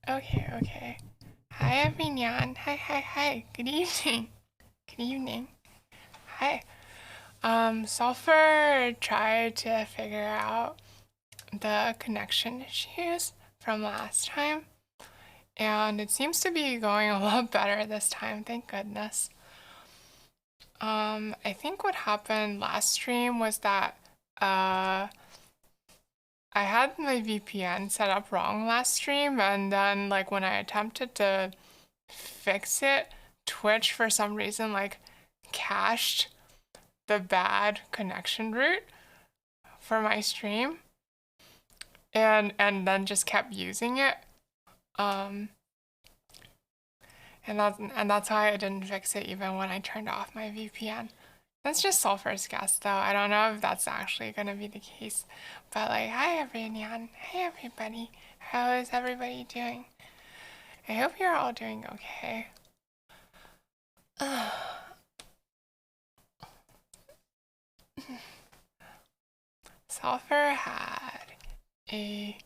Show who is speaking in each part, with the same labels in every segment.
Speaker 1: Okay. Hi, everyone. Hi. Good evening. Good evening. Hi. Sulfur tried to figure out the connection issues from last time, and it seems to be going a lot better this time, thank goodness. I think what happened last stream was that, uh, I had my VPN set up wrong last stream, and then, like, when I attempted to fix it, Twitch for some reason like cached the bad connection route for my stream and then just kept using it. Um and that's why I didn't fix it even when I turned off my VPN. That's just Sulfur's guess though. I don't know if that's actually gonna be the case. But like, hi everyone. Hey everybody. How is everybody doing? I hope you're all doing okay. Sulfur had a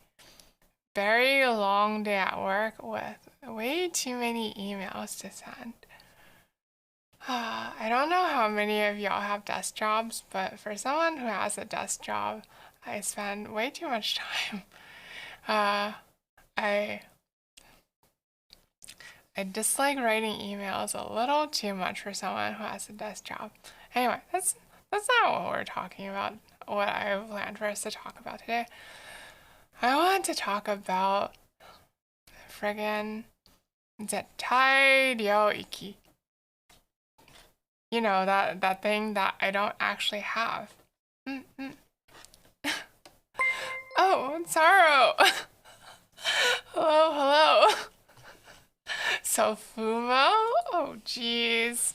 Speaker 1: very long day at work with way too many emails to send. I don't know how many of y'all have desk jobs, but for someone who has a desk job, I spend way too much time. Uh, I I dislike writing emails a little too much for someone who has a desk job. Anyway, that's not what we're talking about. What I planned for us to talk about today. I want to talk about friggin' zettai ryouiki. You know, that thing that I don't actually have. Mm-mm. Oh, Saro! Hello. So Fumo? Oh, jeez.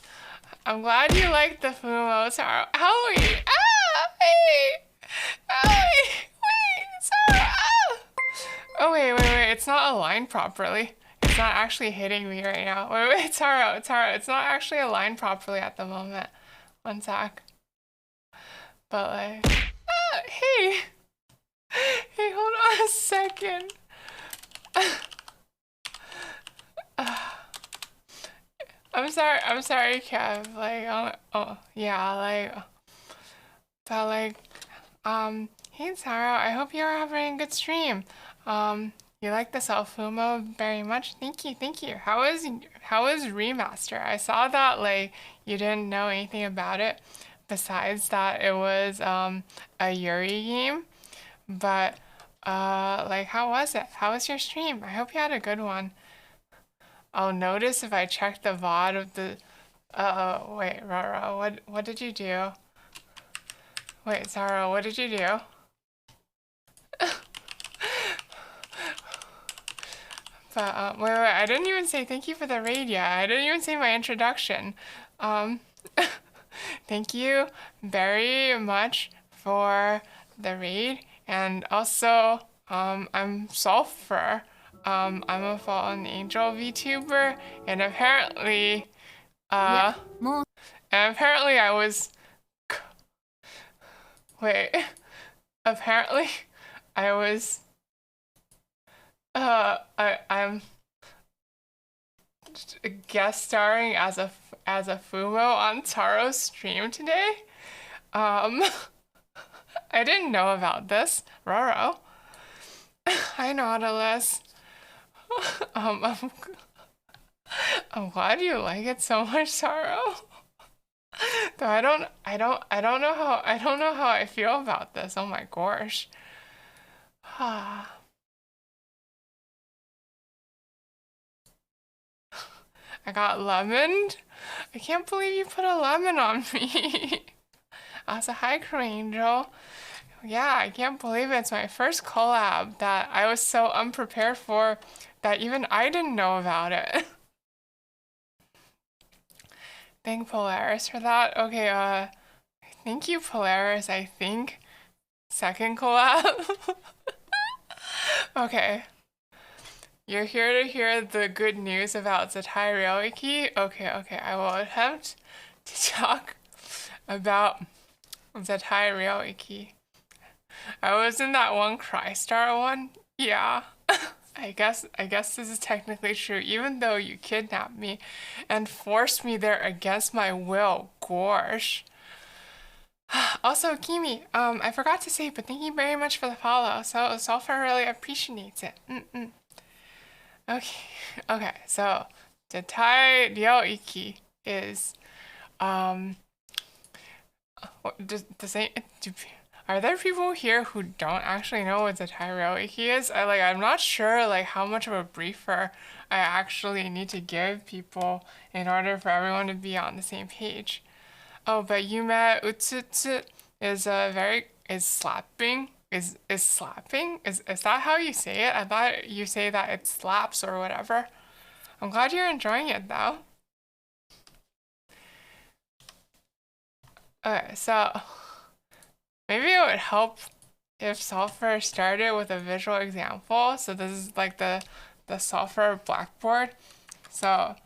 Speaker 1: I'm glad you like the Fumo, Saro. Howie! Hey! Wait! Saro! Oh, wait. It's not aligned properly. It's not actually hitting me right now. Wait, Taro. It's not actually aligned properly at the moment. One sec. But like, hey, hold on a second. I'm sorry, Kev. Like, oh, yeah, like, but like, hey, Taro. I hope you're having a good stream. You like the Self-Fumo very much. Thank you. How was Remaster? I saw that like you didn't know anything about it besides that it was a Yuri game. But like how was it? How was your stream? I hope you had a good one. I'll notice if I check the VOD of the wait, Rara, what did you do? Wait, Zara, what did you do? But wait, I didn't even say thank you for the raid yet. I didn't even say my introduction. Um, thank you very much for the raid, and also I'm Sulfur. I'm a fallen angel VTuber, and apparently, uh, I was wait, apparently I was I'm guest starring as a Fumo on Taro's stream today. Um, I didn't know about this. Roro. Hi, Nautilus. Um, I'm, I'm glad you like it so much, Taro. Though I don't know how I feel about this. Oh my gosh. I got lemoned. I can't believe you put a lemon on me. As a hiker angel. Yeah, I can't believe it's my first collab that I was so unprepared for that even I didn't know about it. Thank Polaris for that. Okay, thank you, Polaris, I think. Second collab. Okay. You're here to hear the good news about zettai ryouiki? Okay. I will attempt to talk about zettai ryouiki. I was in that one Crystar one. Yeah. I guess this is technically true, even though you kidnapped me and forced me there against my will. Gosh. Also, Kimi, I forgot to say, but thank you very much for the follow. So Sulfur really appreciates it. Okay, okay. So zettai ryouiki is um. Does are there people here who don't actually know what zettai ryouiki is? I'm not sure like how much of a briefer I actually need to give people in order for everyone to be on the same page. Oh, but Yume Utsutsu is is slapping. Is slapping? Is that how you say it? I thought you say that it slaps or whatever. I'm glad you're enjoying it though. Okay, so maybe it would help if Sulfur started with a visual example. So this is like the Sulfur blackboard. So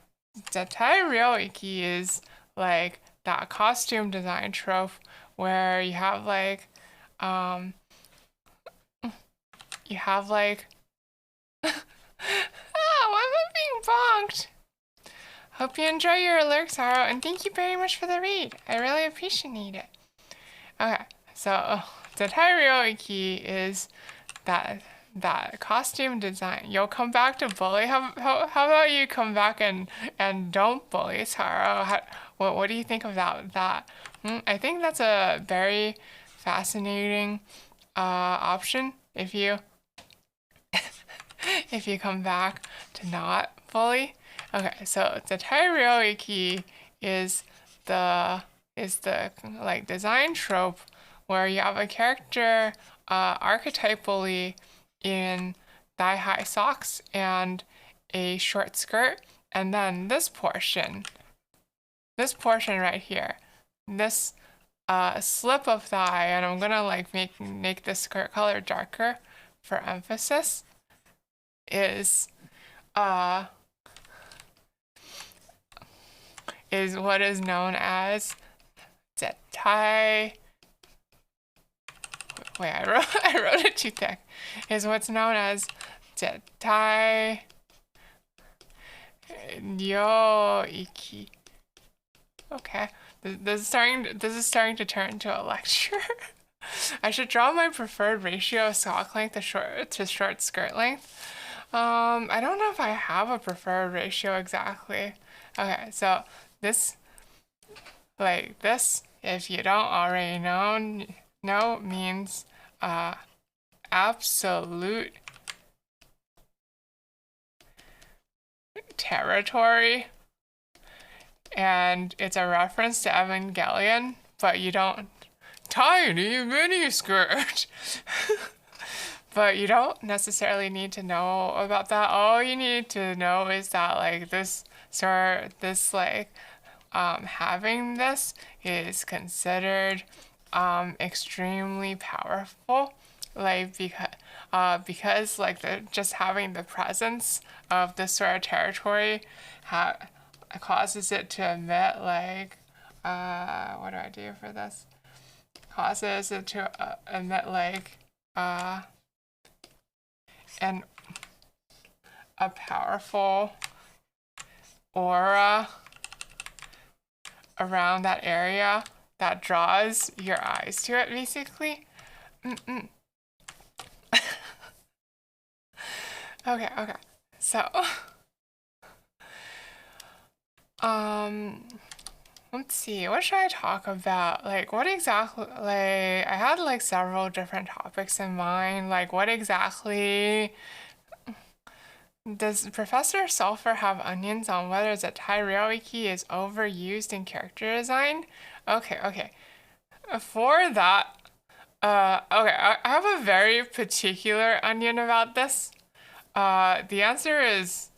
Speaker 1: zettai ryouiki is like that costume design trope where um you have like ah, why am I being bonked? Hope you enjoy your lyrics, Haro, and thank you very much for the read. I really appreciate it. Okay, so zettai ryouiki is that costume design. You'll come back to bully. How about you come back and don't bully Taro? What do you think about that? I think that's a very fascinating option if you come back to not bully. Okay, so the ryouiki is the like design trope where you have a character archetypally in thigh-high socks and a short skirt, and then this portion right here, this slip of thigh, and I'm gonna like make the skirt color darker for emphasis, is what is known as zettai. Wait, I wrote it too thick. Is what's known as zettai ryouiki. Okay, this is starting to turn into a lecture. I should draw my preferred ratio of sock length to short skirt length. I don't know if I have a preferred ratio exactly. Okay, so this, like this, if you don't already know means absolute territory, and it's a reference to Evangelion, but you don't tiny mini skirt. But you don't necessarily need to know about that. All you need to know is that like having this is considered extremely powerful, like because like just having the presence of this sort of territory causes it to emit like what do I do for this? Causes it to emit like and a powerful aura around that area that draws your eyes to it, basically. Okay. So, let's see, what should I talk about? Like, what exactly, like, I had like several different topics in mind. Like, what exactly does Professor Sulfur have onions on whether zettai ryouiki is overused in character design? Okay. For that, okay, I have a very particular onion about this. The answer is,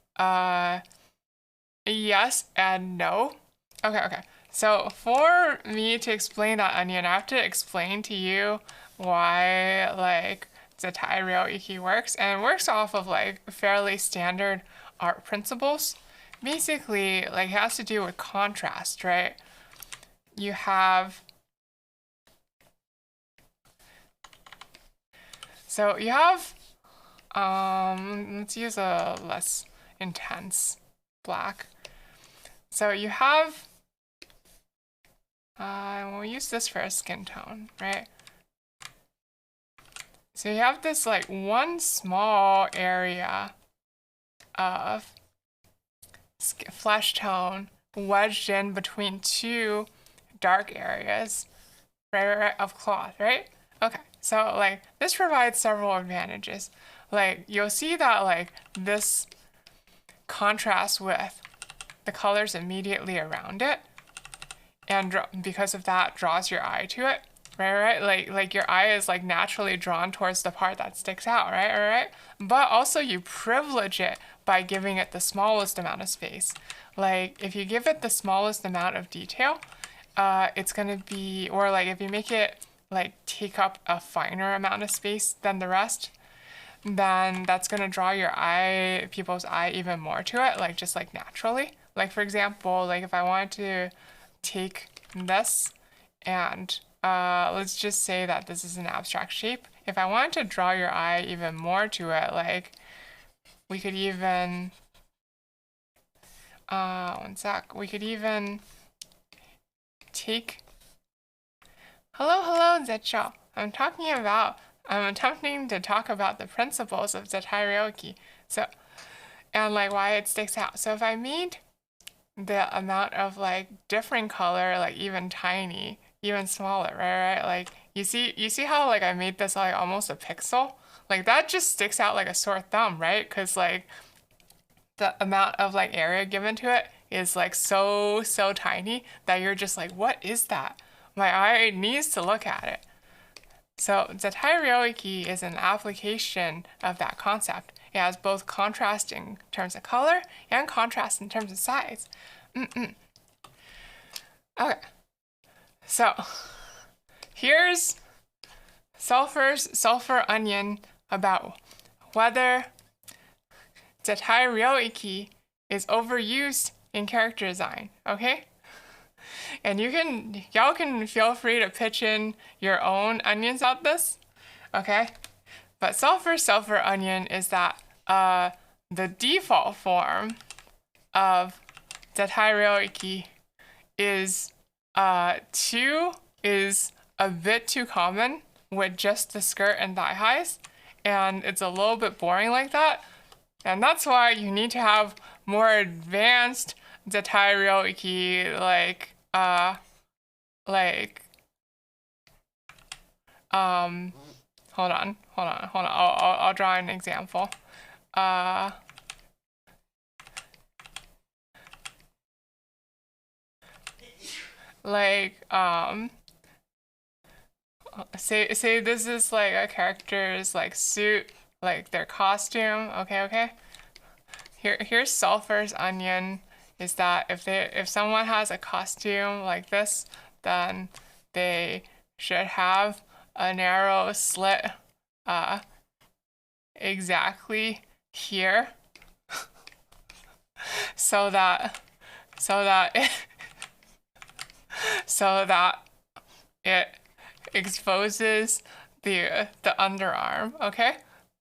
Speaker 1: yes and no. Okay. So for me to explain that onion, I have to explain to you why, like, zettai ryouiki works, and it works off of, like, fairly standard art principles. Basically, like, it has to do with contrast, right? You have Let's use a less intense black. So you have, we'll use this for a skin tone, right? So you have this like one small area of flesh tone wedged in between two dark areas, right, of cloth, right? Okay, so like this provides several advantages. Like you'll see that like this contrasts with the colors immediately around it, and because of that draws your eye to it, right? Like your eye is like naturally drawn towards the part that sticks out, right? But also you privilege it by giving it the smallest amount of space. Like if you give it the smallest amount of detail, it's gonna be, or like if you make it like take up a finer amount of space than the rest, then that's gonna draw people's eye even more to it, like just like naturally. Like for example, like if I wanted to take this and let's just say that this is an abstract shape. If I wanted to draw your eye even more to it, like we could even, one sec, we could even take, hello, Zetcho. I'm attempting to talk about the principles of zettai ryouiki. So, and like why it sticks out. So if I made the amount of like different color, like even tiny, even smaller, right? Like you see how like I made this like almost a pixel? Like that just sticks out like a sore thumb, right? Because like the amount of like area given to it is like so tiny that you're just like, what is that? My eye needs to look at it. So zettai ryouiki is an application of that concept. It has both contrast in terms of color and contrast in terms of size. Okay, so here's Sulfur onion about whether zettai ryouiki is overused in character design, okay? And y'all can feel free to pitch in your own onions about this, okay? But Sulfur onion is that the default form of zettai ryouiki is is a bit too common with just the skirt and thigh highs, and it's a little bit boring like that. And that's why you need to have more advanced zettai ryouiki, hold on. I'll draw an example. Say this is like a character's like suit, like their costume. Okay. Here's Sulfur's onion. Is that if someone has a costume like this, then they should have a narrow slit exactly here so that it exposes the underarm, okay?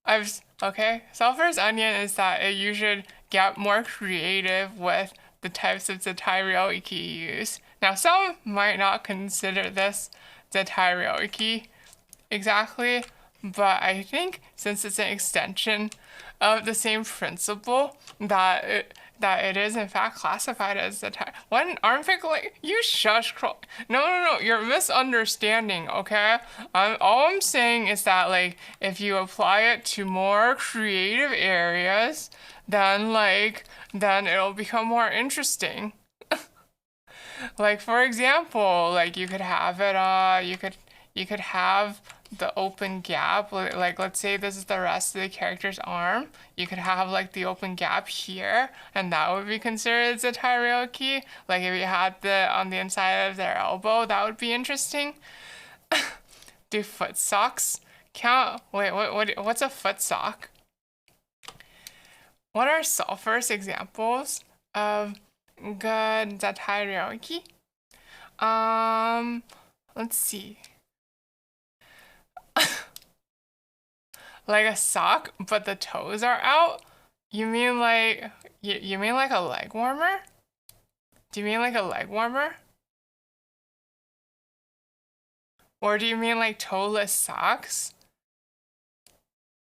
Speaker 1: Sulfur's onion is that you should get more creative with the types of zettai ryouiki you use. Now, some might not consider this zettai ryouiki exactly, but I think since it's an extension of the same principle that it is in fact classified as zettai. One armpit, like, you shush, no, you're misunderstanding, okay? All I'm saying is that like if you apply it to more creative areas, then it'll become more interesting. Like for example, like you could have it you could have the open gap, like let's say this is the rest of the character's arm. You could have like the open gap here, and that would be considered zettai ryouiki. Like if you had the on the inside of their elbow, that would be interesting. Do foot socks count? Wait, what's a foot sock? What are Sulfur's examples of good zettai ryouiki? Let's see. like a sock, but the toes are out? You mean like you mean like a leg warmer? Do you mean like a leg warmer? Or do you mean like toeless socks?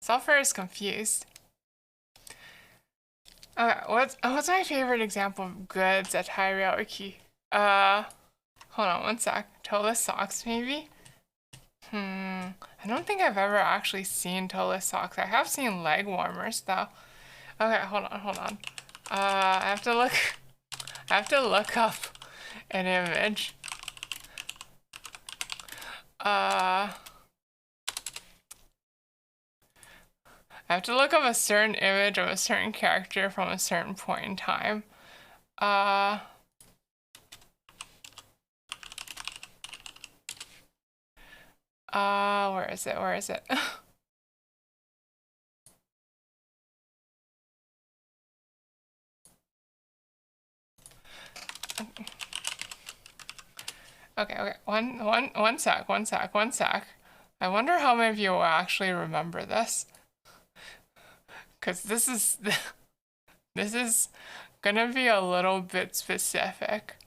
Speaker 1: Sulfur is confused. Okay, what's my favorite example of good zettai ryouiki? Hold on one sec. Toeless socks maybe? I don't think I've ever actually seen toeless socks. I have seen leg warmers though. Okay, hold on. I have to look I have to look up an image. I have to look up a certain image of a certain character from a certain point in time. Where is it? Where is it? Okay. One sec. I wonder how many of you will actually remember this. Because this is gonna be a little bit specific.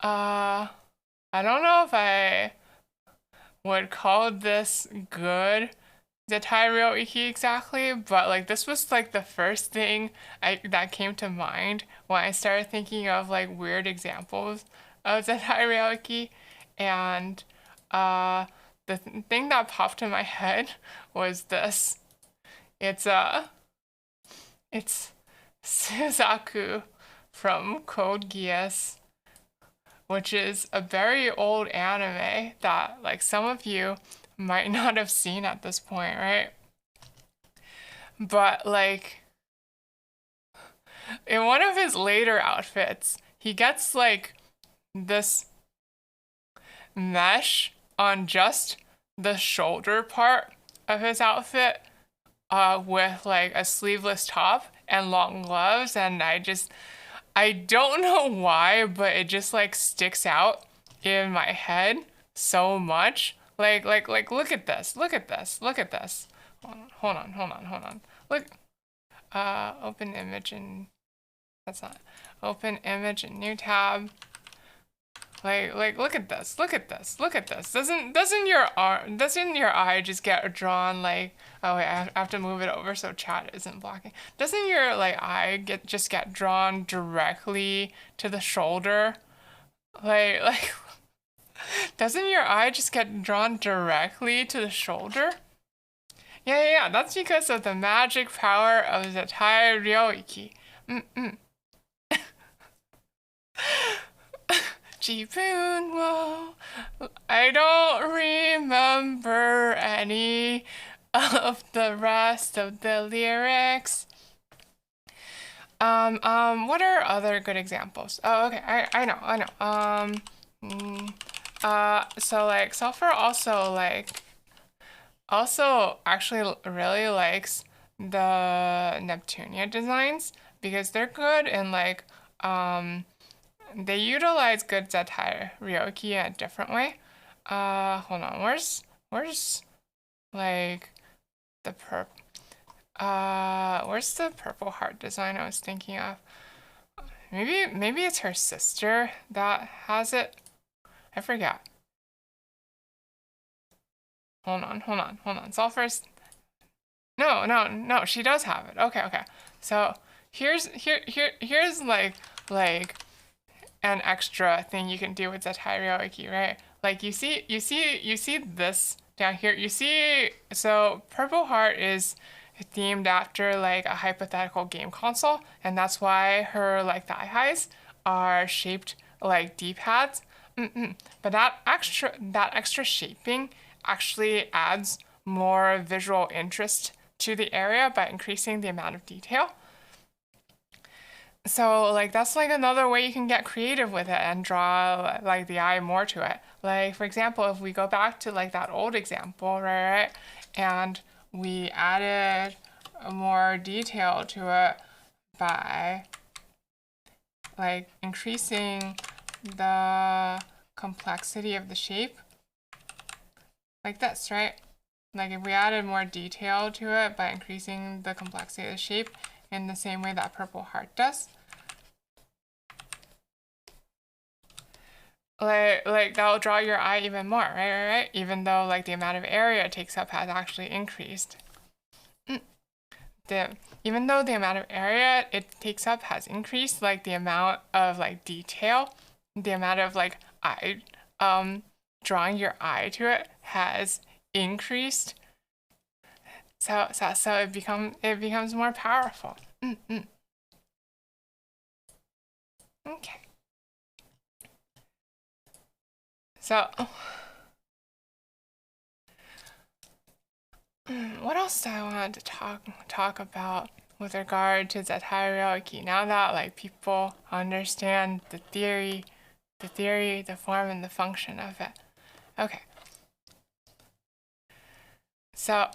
Speaker 1: I don't know if I would call this good zettai ryouiki exactly, but like this was like the first thing that came to mind when I started thinking of like weird examples of zettai ryouiki, and the thing that popped in my head was this. It's it's Suzaku from Code Geass, which is a very old anime that like some of you might not have seen at this point, right? But like in one of his later outfits, he gets like this mesh on just the shoulder part of his outfit, with like a sleeveless top and long gloves, and I don't know why, but it just like sticks out in my head so much. Like look at this. Look at this. Look at this. Hold on. Look. Open image and that's not. Open image and new tab. Like look at this. Look at this. Look at this. Doesn't your eye just get drawn like, oh wait, I have to move it over so chat isn't blocking. Doesn't your like eye just get drawn directly to the shoulder? Like doesn't your eye just get drawn directly to the shoulder? Yeah. That's because of the magic power of zettai ryouiki. Jibun wo. I don't remember any of the rest of the lyrics. What are other good examples? Oh, okay, I know. So like Sulfur also actually really likes the Neptunia designs because they're good and like they utilize good zettai ryouiki in a different way. Hold on, where's like the where's the purple heart design I was thinking of? Maybe it's her sister that has it. I forget. Hold on. Sulfur's. No. She does have it. Okay. So here's like an extra thing you can do with zettai ryouiki, right? Like you see this down here. You see, so Purple Heart is themed after like a hypothetical game console, and that's why her like thigh highs are shaped like D-pads. But that extra shaping actually adds more visual interest to the area by increasing the amount of detail. So like that's like another way you can get creative with it and draw like the eye more to it. Like for example, if we go back to like that old example, right? And we added more detail to it by like increasing the complexity of the shape. like this, right? Like if we added more detail to it by increasing the complexity of the shape in the same way that purple heart does. Like that'll draw your eye even more, right? Even though like the amount of area it takes up has actually increased. Even though the amount of area it takes up has increased, like the amount of like detail, the amount of like eye, drawing your eye to it has increased. So it becomes more powerful. Okay. So, what else do I want to talk about with regard to zettai ryouiki? Now that like people understand the theory, the form, and the function of it. Okay. So,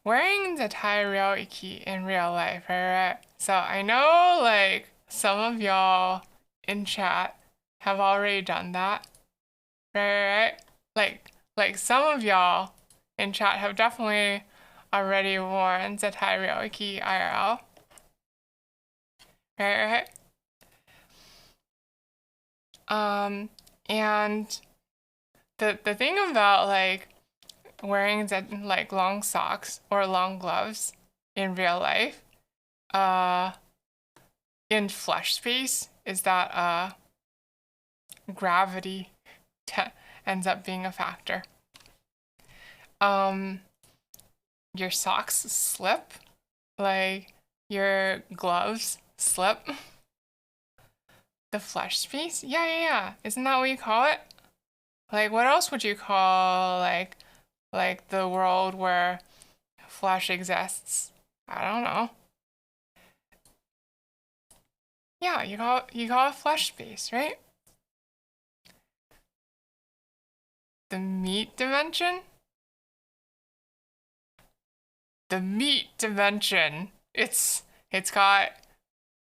Speaker 1: wearing zettai ryouiki in real life, right? So I know like some of y'all in chat have already done that, right? Like some of y'all in chat have definitely already worn zettai ryouiki IRL, right? And the thing about like wearing like long socks or long gloves in real life, in flesh space, is that gravity ends up being a factor. Your socks slip, like your gloves slip. The flesh space? Yeah. Isn't that what you call it? Like, what else would you call like the world where flesh exists? I don't know. Yeah, you call it flesh space, right? The meat dimension? The meat dimension. It's got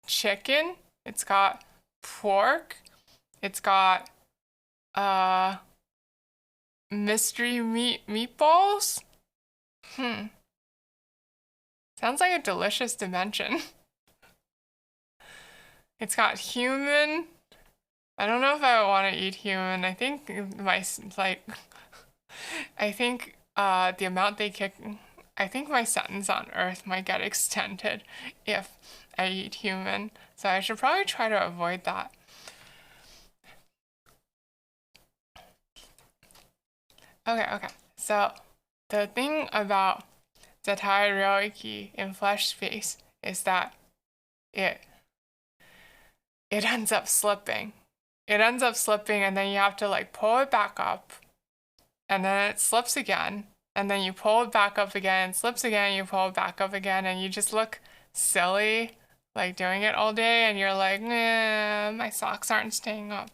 Speaker 1: chicken, it's got pork, it's got mystery meatballs? Sounds like a delicious dimension. It's got human. I don't know if I want to eat human. I think the amount they kick. I think my sentence on Earth might get extended if I eat human. So I should probably try to avoid that. Okay. So the thing about zettai ryouiki in flesh space is that it ends up slipping. It ends up slipping and then you have to like pull it back up and then it slips again and then you pull it back up again, it slips again, you pull it back up again and you just look silly like doing it all day and you're like, nah, my socks aren't staying up.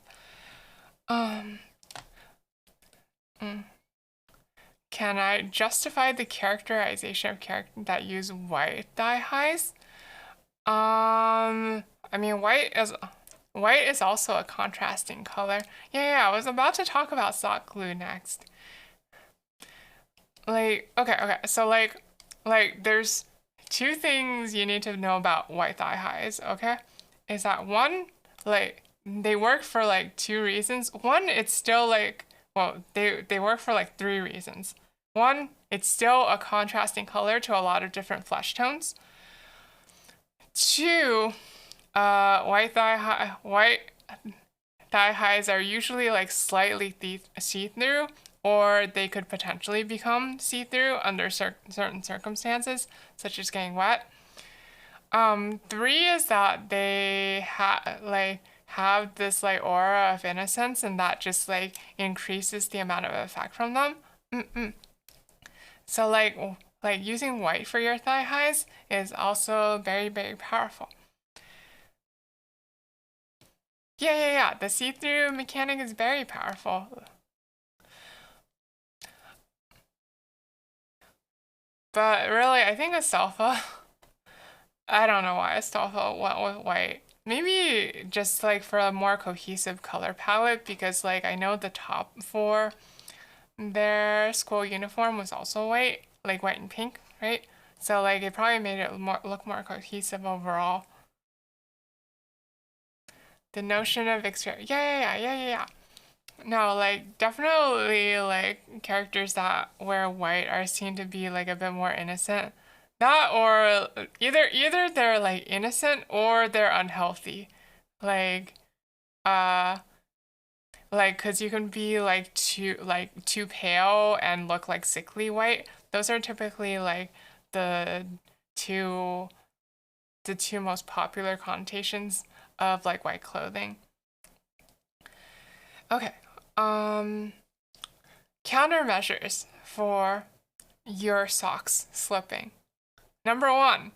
Speaker 1: Can I justify the characterization of characters that use white thigh highs? I mean, white is also a contrasting color. Yeah, I was about to talk about sock glue next. Like, okay, so like there's two things you need to know about white thigh highs, okay? Is that one, like, they work for like two reasons. One, it's still like, well, they work for like three reasons. One, it's still a contrasting color to a lot of different flesh tones. Two, white thigh highs are usually like slightly see-through, or they could potentially become see-through under certain circumstances, such as getting wet. Three is that they have this like aura of innocence, and that just like increases the amount of effect from them. So like using white for your thigh highs is also very, very powerful. Yeah. The see-through mechanic is very powerful. But really, I think Sulfur, I don't know why Sulfur went with white. maybe just like for a more cohesive color palette, because like I know the top for their school uniform was also white, like white and pink, right? So like it probably made it look more cohesive overall. The notion of experience, yeah. No, like definitely like characters that wear white are seen to be like a bit more innocent. That or either they're like innocent or they're unhealthy. Like uh like cuz you can be too pale and look like sickly white. Those are typically like the two the two most popular connotations of like white clothing. Okay. Um Countermeasures for your socks slipping. Number one,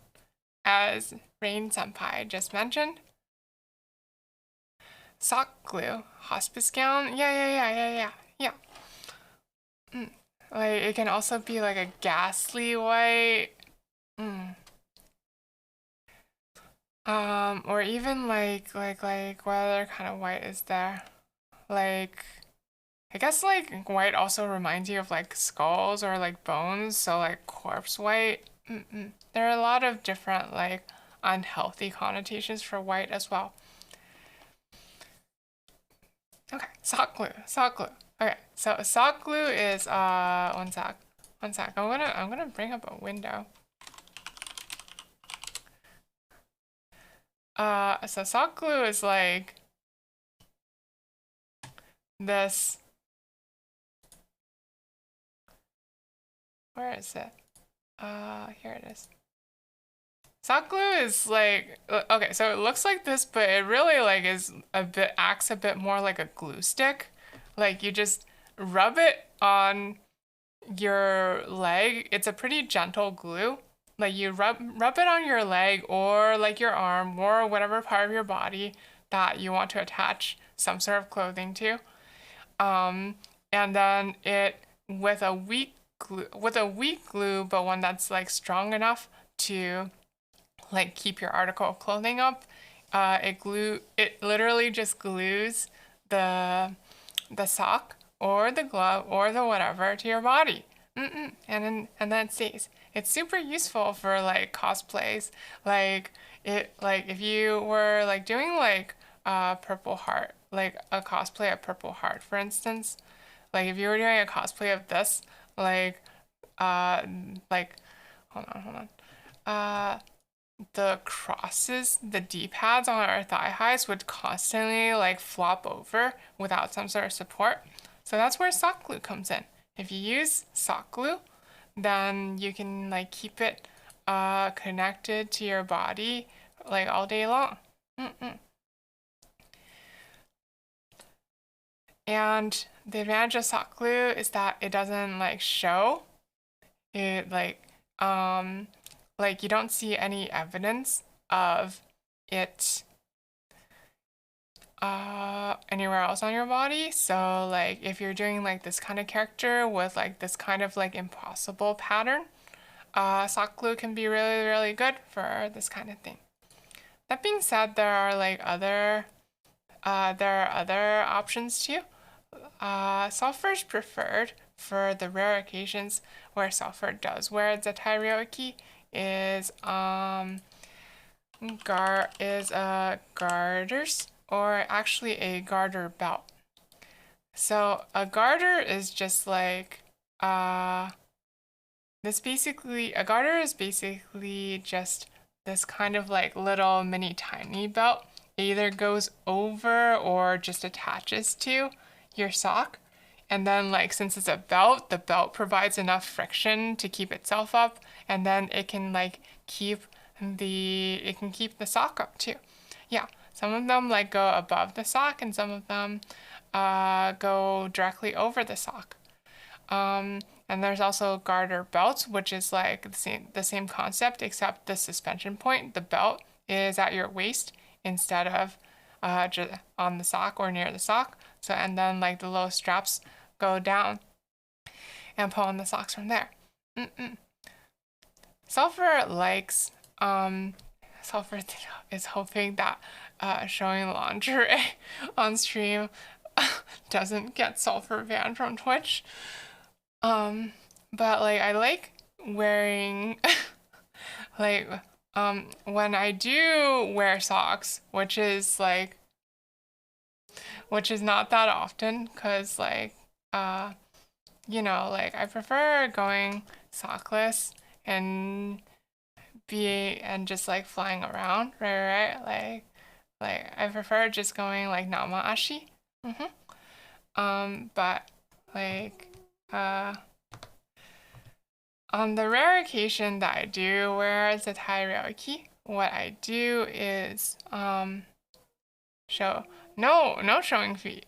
Speaker 1: as Rain Senpai just mentioned, sock glue, hospice gown. Yeah. Mm. Like it can also be like a ghastly white. Mm. Or even what other kind of white is there? Like I guess like white also reminds you of like skulls or like bones, so like corpse white. There are a lot of different like unhealthy connotations for white as well. Okay, sock glue, sock glue. Okay, so sock glue is one sec. I'm gonna bring up a window. So sock glue is like this. Where is it? Here it is. Sock glue is like okay, so it looks like this, but it really like acts a bit more like a glue stick. Like you just rub it on your leg. It's a pretty gentle glue. Like you rub it on your leg or like your arm or whatever part of your body that you want to attach some sort of clothing to. Um, and then it with a weak glue, but one that's like strong enough to like keep your article of clothing up. It literally just glues the sock or the glove or the whatever to your body. And then it stays. It's super useful for like cosplays. Like if you were like doing like Purple Heart, like a cosplay of Purple Heart, for instance. Like if you were doing a cosplay of this, like uh like hold on. The crosses, the D-pads on our thigh highs would constantly like flop over without some sort of support. So that's where sock glue comes in. If you use sock glue, then you can like keep it connected to your body like all day long. And the advantage of sock glue is that it doesn't like show. It like you don't see any evidence of it anywhere else on your body. So like if you're doing like this kind of character with like this kind of like impossible pattern, sock glue can be really good for this kind of thing. That being said, there are other options too. Sulfur's preferred for the rare occasions where Sulfur does wear zettai ryouiki is garters, or actually a garter belt. So a garter is just like a garter is basically just this kind of like little mini tiny belt. It either goes over or just attaches to your sock. And then like since it's a belt, the belt provides enough friction to keep itself up, and then it can like keep the sock up too. Yeah, some of them like go above the sock and some of them go directly over the sock. And there's also garter belts, which is like the same concept, except the suspension point, the belt, is at your waist instead of just on the sock or near the sock. So and then like the little straps go down and pull on the socks from there. Sulfur likes Sulfur is hoping that showing lingerie on stream doesn't get Sulfur banned from Twitch. But like I like wearing like when I do wear socks, which is not that often, cause like like I prefer going sockless and and just like flying around, right? Like I prefer just going like nama ashi. But like on the rare occasion that I do wear zettai ryouiki, what I do is show no showing feet.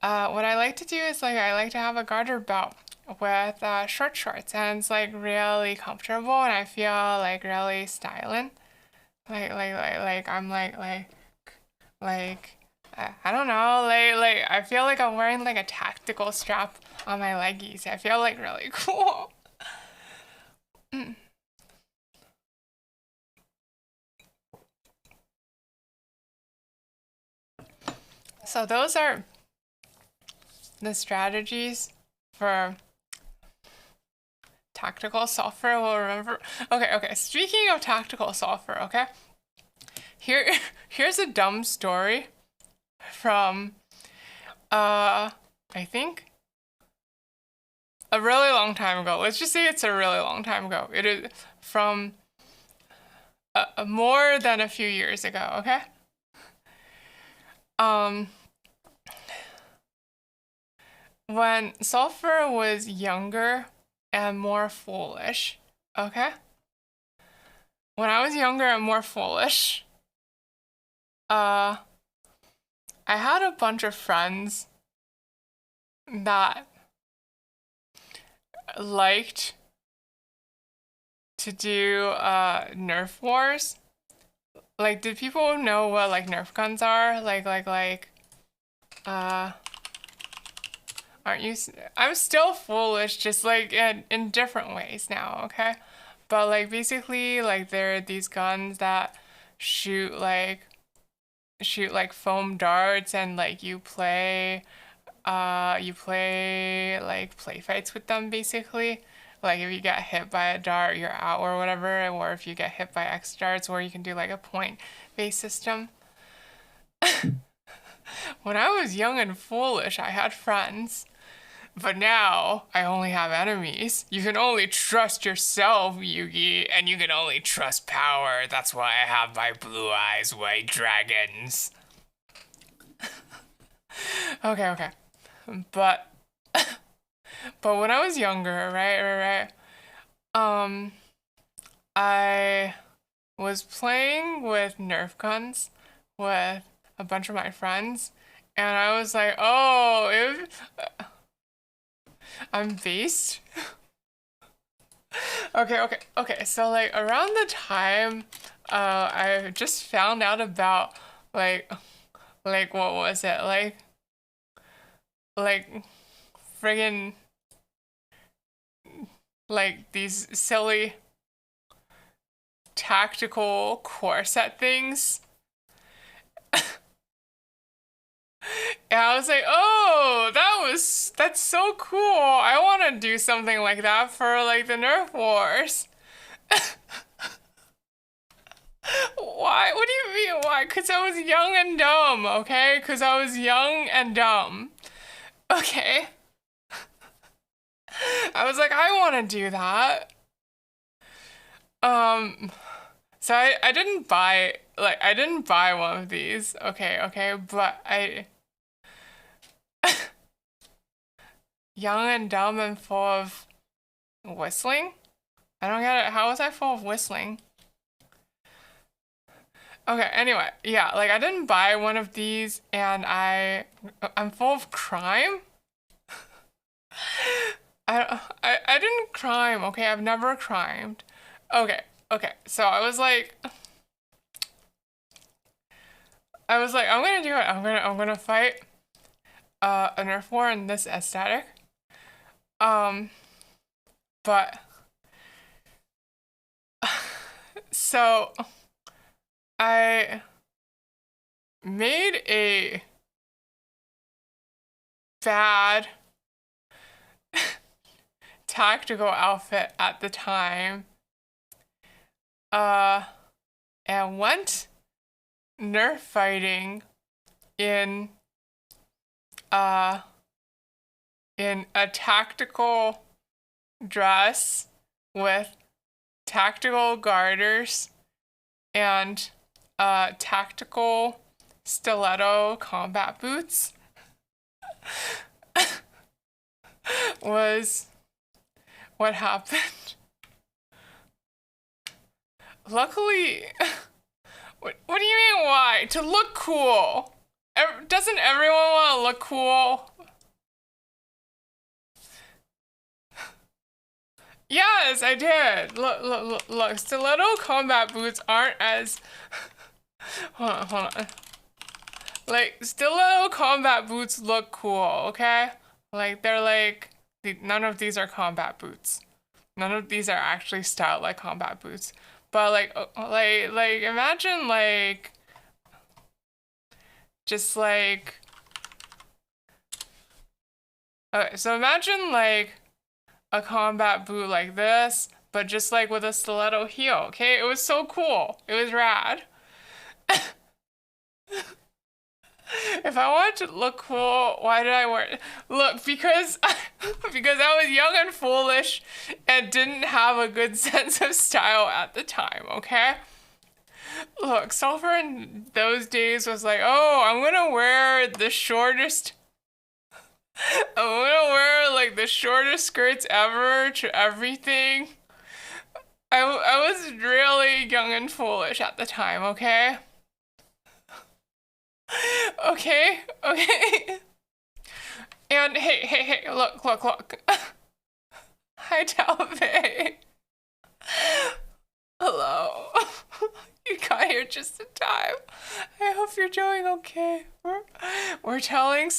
Speaker 1: What I like to do is like I like to have a garter belt with short shorts, and it's like really comfortable, and I feel like really styling. Like I'm like I don't know, like I feel like I'm wearing like a tactical strap on my leggies. I feel like really cool. So those are the strategies for tactical sulfur. We'll remember. Okay. Speaking of tactical sulfur, okay. Here's a dumb story from I think a really long time ago. Let's just say it's a really long time ago. It is from more than a few years ago, okay? When Sulfur was younger and more foolish, okay? When I was younger and more foolish, I had a bunch of friends that liked to do Nerf wars. Like, did people know what like Nerf guns are? Aren't you? I'm still foolish, just like in different ways now, okay? But like basically, like there are these guns that shoot like foam darts, and like you play like play fights with them basically. Like if you get hit by a dart, you're out or whatever, or if you get hit by X darts, or you can do like a point-based system. When I was young and foolish, I had friends. But now, I only have enemies. You can only trust yourself, Yugi, and you can only trust power. That's why I have my blue eyes, white dragons. Okay. But but when I was younger, right, I was playing with Nerf guns with a bunch of my friends, and I was like, oh, I'm based. Okay. So like around the time I just found out about like what was it? Like friggin' like these silly tactical corset things. And I was like, oh, that's so cool. I want to do something like that for like the Nerf Wars. Why? What do you mean? Why? Because I was young and dumb, okay? Because I was young and dumb. Okay. I was like, I want to do that. So I didn't buy one of these. Okay, but I young and dumb and full of whistling? I don't get it. How was I full of whistling? Okay, anyway, yeah, like I didn't buy one of these, and I'm full of crime. I didn't crime, okay? I've never crimed. Okay. So I'm gonna do it. I'm gonna fight a Nerf war in this aesthetic. But so I made a bad tactical outfit at the time, uh, and went Nerf fighting in, uh, in a tactical dress with tactical garters and tactical stiletto combat boots was what happened. Luckily, what do you mean why? To look cool. Doesn't everyone want to look cool? Yes, I did. Look. Stiletto combat boots aren't as... hold on. Like, stiletto combat boots look cool, okay? Like, they're like... None of these are combat boots. None of these are actually styled like combat boots. But, like, imagine, like... Just, like... Okay, so imagine, like... a combat boot like this, but just like with a stiletto heel, okay? It was so cool. It was rad. If I wanted to look cool, why did I wear it? Look, because because I was young and foolish and didn't have a good sense of style at the time, okay? Look, Sulfur in those days was like, oh, I'm gonna wear the shortest I'm gonna wear like the shortest skirts ever to everything. I was really young and foolish at the time, okay? Okay? And hey, look. Hi, Talbot. Hello. You got here just in time. I hope you're doing okay. I'm telling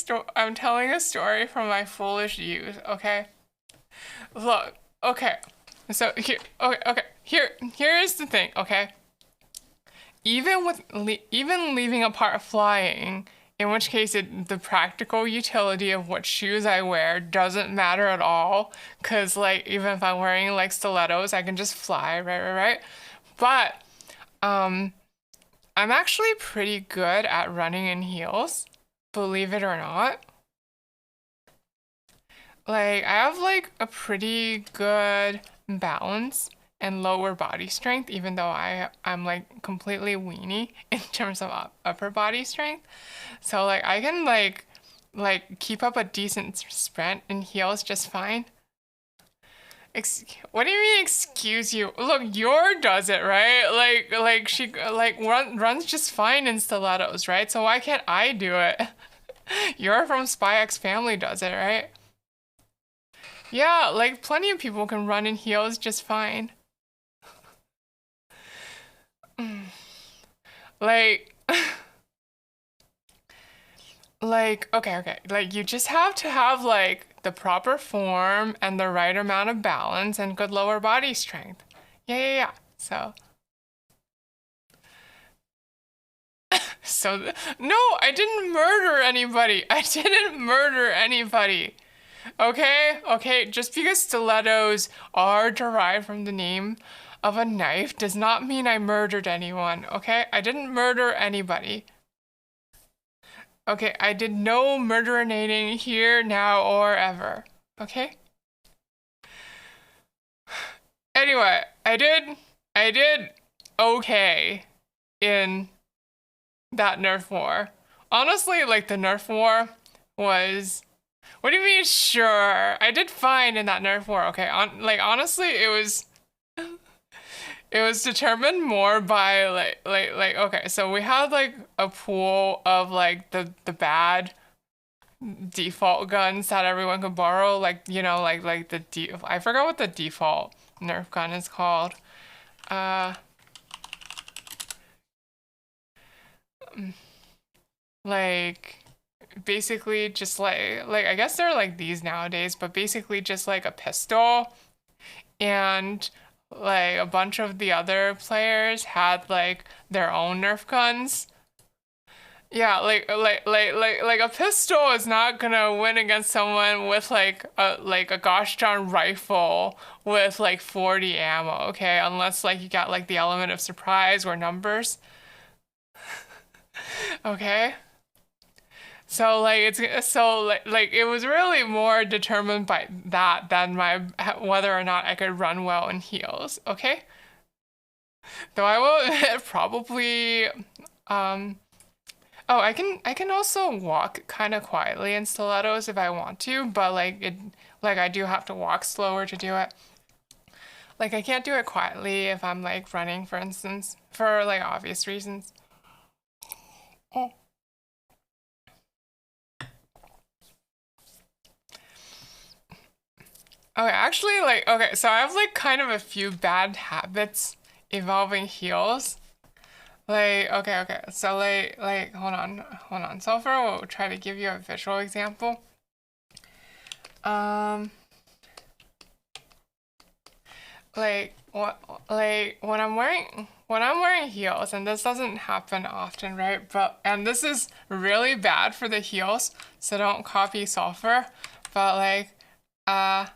Speaker 1: a story from my foolish youth, okay? Look, okay. So here's the thing, okay? Even leaving apart flying, in which case the practical utility of what shoes I wear doesn't matter at all, cause like even if I'm wearing like stilettos, I can just fly, right? But I'm actually pretty good at running in heels, believe it or not. Like, I have like a pretty good balance and lower body strength, even though I'm like completely weenie in terms of upper body strength. So like I can like keep up a decent sprint in heels just fine. What do you mean, excuse you? Look, Yor does it, right? Like she runs just fine in stilettos, right? So why can't I do it? Yor from Spy X Family does it, right? Yeah, like plenty of people can run in heels just fine. Like, okay. Like, you just have to have, like, the proper form and the right amount of balance and good lower body strength. Yeah. So, no, I didn't murder anybody. Okay, just because stilettos are derived from the name of a knife does not mean I murdered anyone, okay? I didn't murder anybody. Okay, I did no murderinating here, now, or ever, okay? Anyway, I did okay in that Nerf war. Honestly, like, the Nerf war was... What do you mean, sure? I did fine in that Nerf war, okay? Honestly, it was determined more by okay, so we had like a pool of like the bad default guns that everyone could borrow, like, you know, like I forgot what the default Nerf gun is called. Like basically just like I guess they're like these nowadays, but basically just like a pistol and like a bunch of the other players had like their own Nerf guns. Yeah, like a pistol is not gonna win against someone with like a gosh darn rifle with like 40 ammo, okay? Unless like you got like the element of surprise or numbers. Okay? So like like it was really more determined by that than my whether or not I could run well in heels, okay? Though I will probably oh, I can also walk kind of quietly in stilettos if I want to, but like I do have to walk slower to do it. Like I can't do it quietly if I'm like running, for instance, for like obvious reasons. Oh. Okay, actually okay, so I have like kind of a few bad habits involving heels. Okay, so hold on. Sulfur will try to give you a visual example. Um, like when I'm wearing heels, and this doesn't happen often, right? And this is really bad for the heels, so don't copy Sulfur. But uh,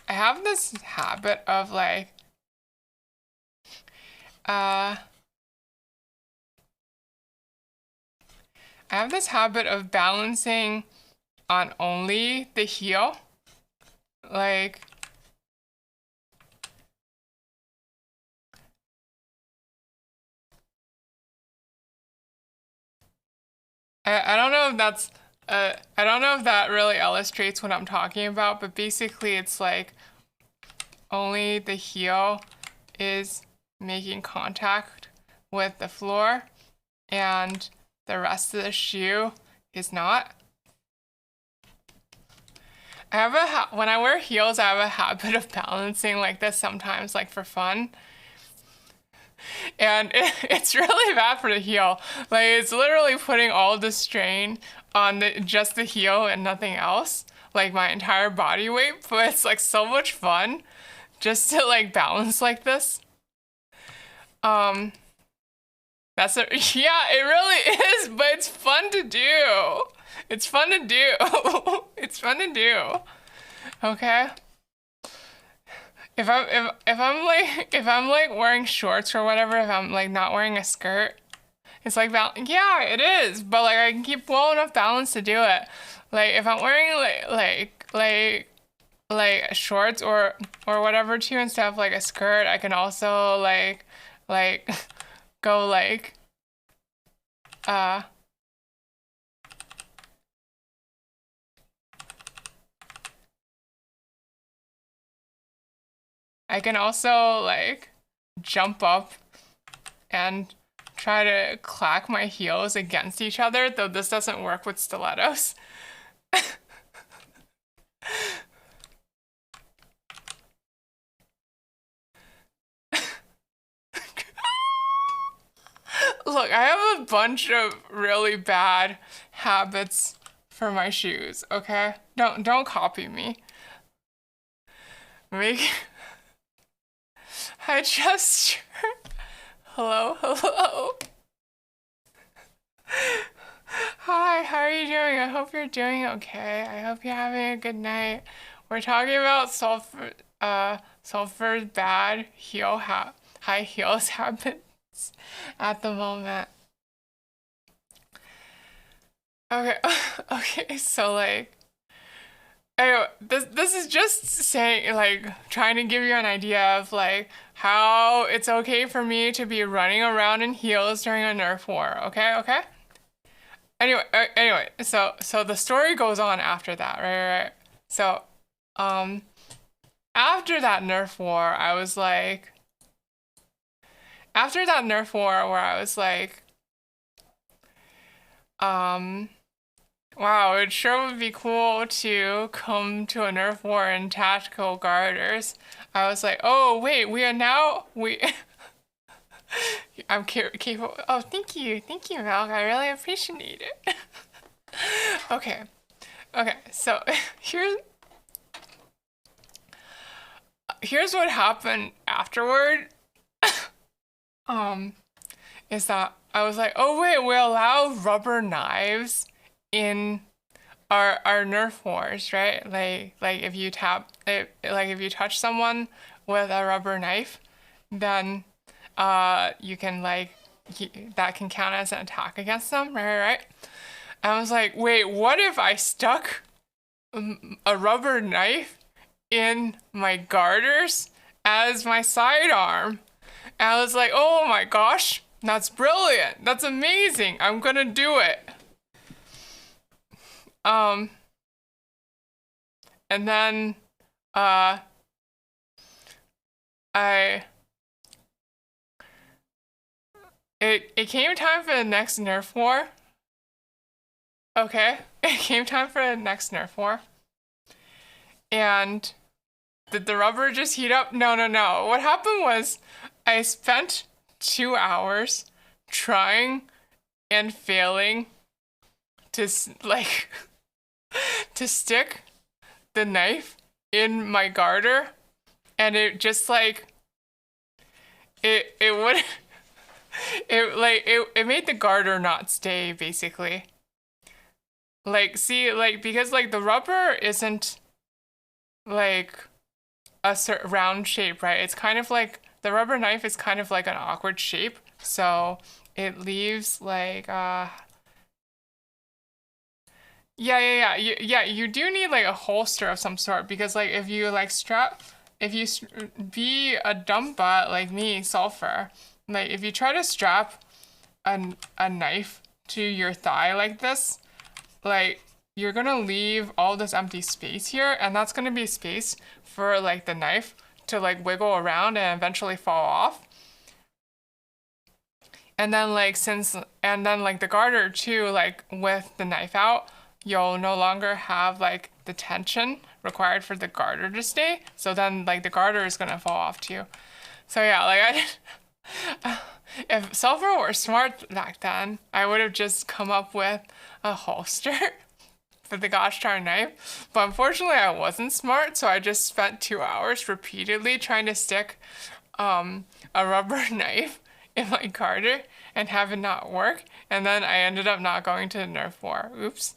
Speaker 1: I have this habit of uh. I have this habit of balancing on only the heel. Like, I don't know if that's, I don't know if that really illustrates what I'm talking about, but basically it's like only the heel is making contact with the floor and the rest of the shoe is not. When I wear heels, I have a habit of balancing like this sometimes, like for fun. And it's really bad for the heel. Like it's literally putting all the strain on just the heel and nothing else. Like my entire body weight, but it's like so much fun just to like balance like this. Um, that's it. Yeah, it really is, but it's fun to do. It's fun to do. It's fun to do. Okay. If I'm like wearing shorts or whatever, if I'm like not wearing a skirt, it's like yeah, it is, but like I can keep well enough balance to do it. Like if I'm wearing like shorts or whatever too instead of like a skirt, I can also like go uh I can also like jump up and try to clack my heels against each other, though this doesn't work with stilettos. Look, I have a bunch of really bad habits for my shoes, okay? Don't copy me. Make I just hello, hello. Hi, how are you doing? I hope you're doing okay. I hope you're having a good night. We're talking about Sulfur's bad high heels habits at the moment. Okay, okay, so like anyway, this is just saying like trying to give you an idea of like how it's okay for me to be running around in heels during a Nerf war. Okay, okay. Anyway, so the story goes on after that, right? So, um, after that Nerf war, I was like, after that Nerf war where I was like, um, wow, it sure would be cool to come to a Nerf war in tactical garters. I was like, oh wait, we I'm capable. Oh, thank you, Malk. I really appreciate it. Okay, okay. So here's what happened afterward, um, is that I was like, oh wait, we allow rubber knives in our Nerf wars, right? Like if you tap it, like if you touch someone with a rubber knife, then you can like that can count as an attack against them, right? I was like, wait, what if I stuck a rubber knife in my garters as my sidearm? And I was like, oh my gosh, that's brilliant. That's amazing. I'm gonna do it. And then, it came time for the next Nerf war. Okay, it came time for the next Nerf war. And did the rubber just heat up? No. What happened was I spent 2 hours trying and failing to like to stick the knife in my garter, and it just like it would it made the garter not stay, basically. Like, see, like, because like the rubber isn't like a round shape, right? It's kind of like the rubber knife is kind of like an awkward shape, so it leaves like yeah. You do need like a holster of some sort, because like if you like be a dumb butt like me, Sulfur, like if you try to strap a knife to your thigh like this, like you're gonna leave all this empty space here, and that's gonna be space for like the knife to like wiggle around and eventually fall off. And then like the garter too, like with the knife out, you'll no longer have like the tension required for the garter to stay. So then like the garter is gonna fall off too. So yeah, like if Sulfur were smart back then, I would have just come up with a holster for the gosh darn knife. But unfortunately I wasn't smart, so I just spent 2 hours repeatedly trying to stick a rubber knife in my garter and have it not work, and then I ended up not going to the Nerf war. Oops.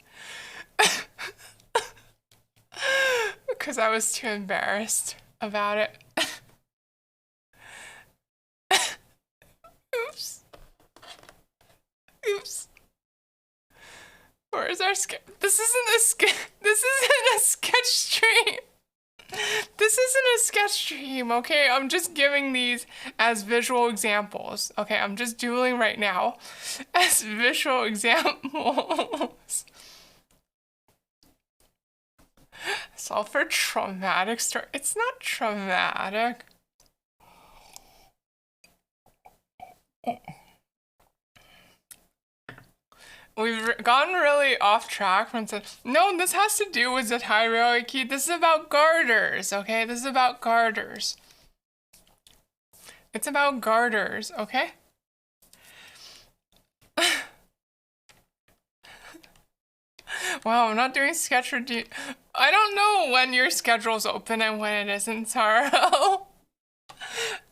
Speaker 1: Because I was too embarrassed about it. Oops. Where's our sketch? This isn't a sketch stream. This isn't a sketch stream, okay? I'm just giving these as visual examples. Okay, I'm just doodling right now as visual examples. Sulfur traumatic story. It's not traumatic. We've gone really off track from no, this has to do with zettai ryouiki. This is about garters, okay? This is about garters. It's about garters, okay? Wow, I'm not doing sketch routine. I don't know when your schedule's open and when it isn't, Taro.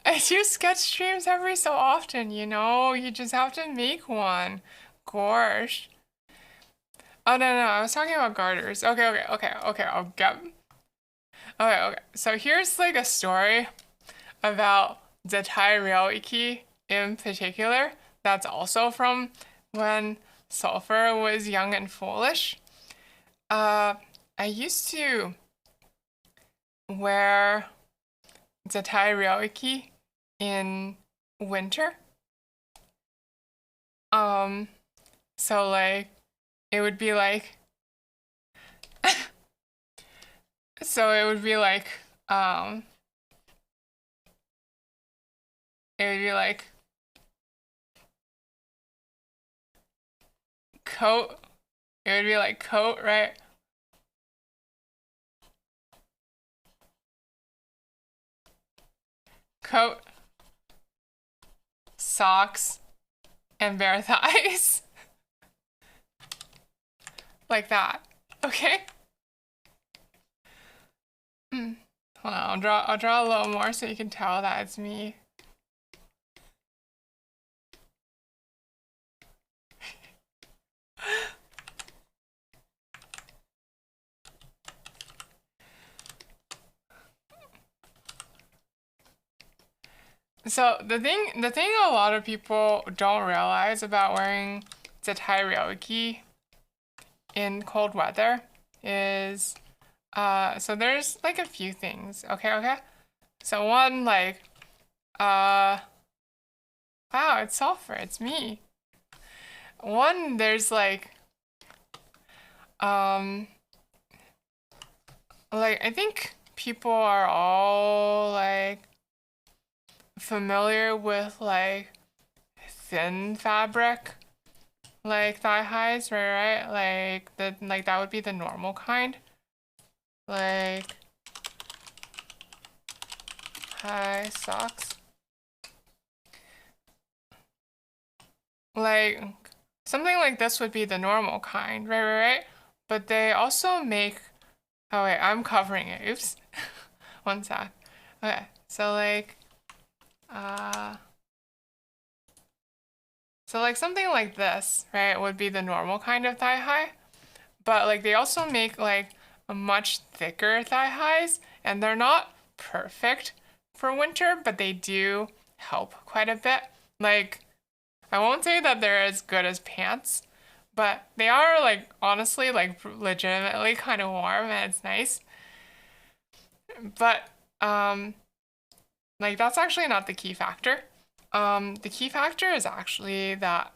Speaker 1: I do sketch streams every so often, you know? You just have to make one. Gosh. Oh, no, I was talking about garters. Okay, I'll get... Okay. So here's like a story about zettai ryouiki in particular. That's also from when Sulfur was young and foolish. I used to wear zettai ryouiki in winter. So like it would be like so it would be like coat. It would be like coat, right? Coat, socks, and bare thighs. Like that. Okay? Hold on, I'll draw a little more so you can tell that it's me. So the thing a lot of people don't realize about wearing zettai ryouiki in cold weather is so there's like a few things. Okay. So one, like wow, it's Sulfur, it's me. One, there's um like I think people are all like familiar with like thin fabric like thigh highs, right? Like that would be the normal kind. Like high socks. Like something like this would be the normal kind, right? But they also make, oh wait, I'm covering it. Oops. One sec. Okay, so uh something like this, right, would be the normal kind of thigh high. But like they also make like a much thicker thigh highs, and they're not perfect for winter, but they do help quite a bit. Like I won't say that they're as good as pants, but they are like honestly like legitimately kind of warm and it's nice. But like that's actually not the key factor. The key factor is actually that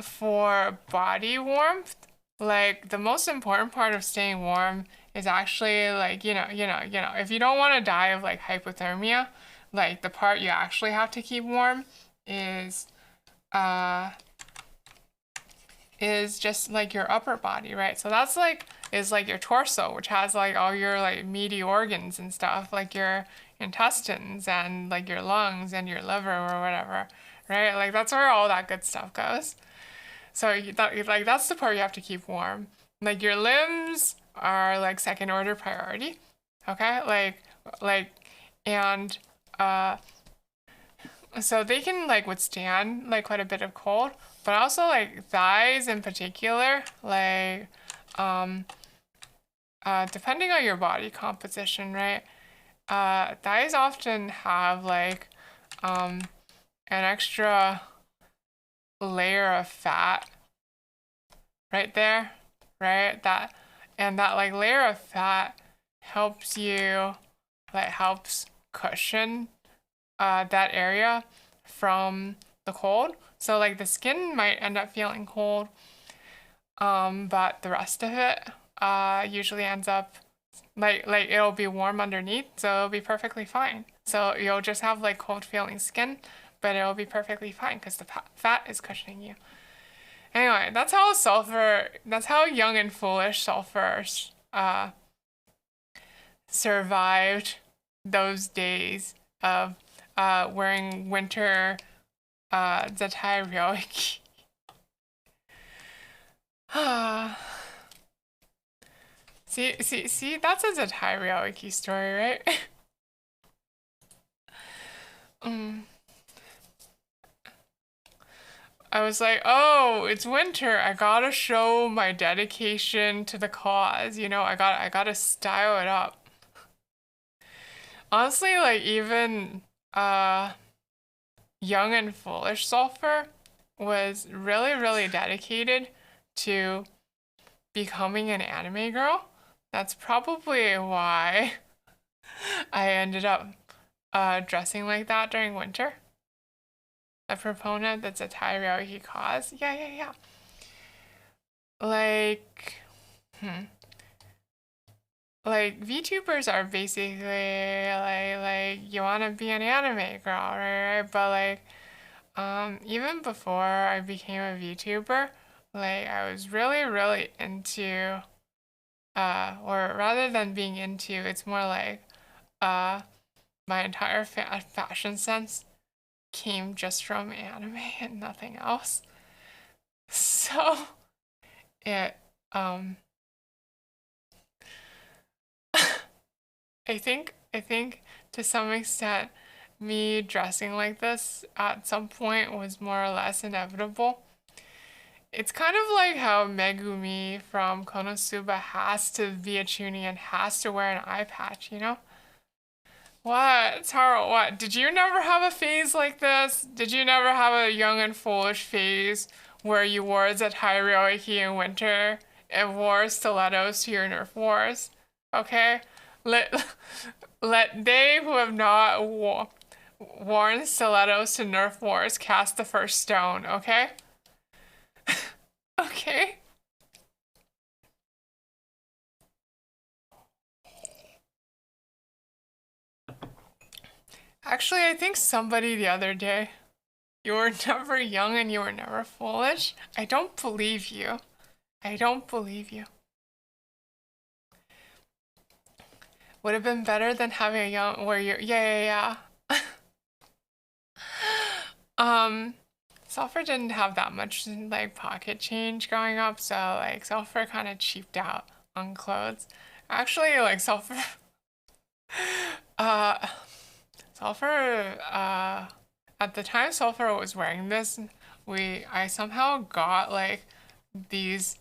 Speaker 1: for body warmth, like the most important part of staying warm is actually like, if you don't want to die of like hypothermia, like the part you actually have to keep warm is uh is just like your upper body, right? So that's like is like your torso, which has like all your like meaty organs and stuff, like your intestines and like your lungs and your liver or whatever, right? Like that's where all that good stuff goes. So like that's the part you have to keep warm. Like your limbs are like second order priority. Okay? Like and uh so they can like withstand like quite a bit of cold, but also like thighs in particular, like depending on your body composition, right? Thighs often have like an extra layer of fat right there, right? That like layer of fat helps you helps cushion that area from the cold. So like the skin might end up feeling cold, but the rest of it usually ends up like it'll be warm underneath, so it'll be perfectly fine. So you'll just have like cold feeling skin, but it'll be perfectly fine because the fat is cushioning you. Anyway, that's how young and foolish Sulfur survived those days of wearing winter zettai ryouiki. See, that's a zettai ryouiki story, right? I was like, oh, it's winter. I gotta show my dedication to the cause. I gotta style it up. Honestly, like even young and foolish Sulfur was really, really dedicated to becoming an anime girl. That's probably why I ended up dressing like that during winter. A proponent that's a ryouiki cause. Yeah. Like, like VTubers are basically like you want to be an anime girl, right? But like even before I became a VTuber, like I was really, really into or rather than being into, it's more like uh my entire fashion sense came just from anime and nothing else. So it I think to some extent me dressing like this at some point was more or less inevitable. It's kind of like how Megumi from Konosuba has to be a chunin and has to wear an eye patch, you know? What? Taro, what? Did you never have a phase like this? Did you never have a young and foolish phase where you wore zettai ryouiki in winter and wore stilettos to your Nerf wars? Okay? Let, let they who have not worn stilettos to Nerf wars cast the first stone, okay? Okay. Actually, I think somebody the other day, you were never young and you were never foolish. I don't believe you. I don't believe you. Would have been better than having a young where you're yeah. Um, Sulfur didn't have that much like pocket change growing up, so like Sulfur kind of cheaped out on clothes. Actually, like Sulfur, uh, Sulfur, at the time Sulfur was wearing this, I somehow got like these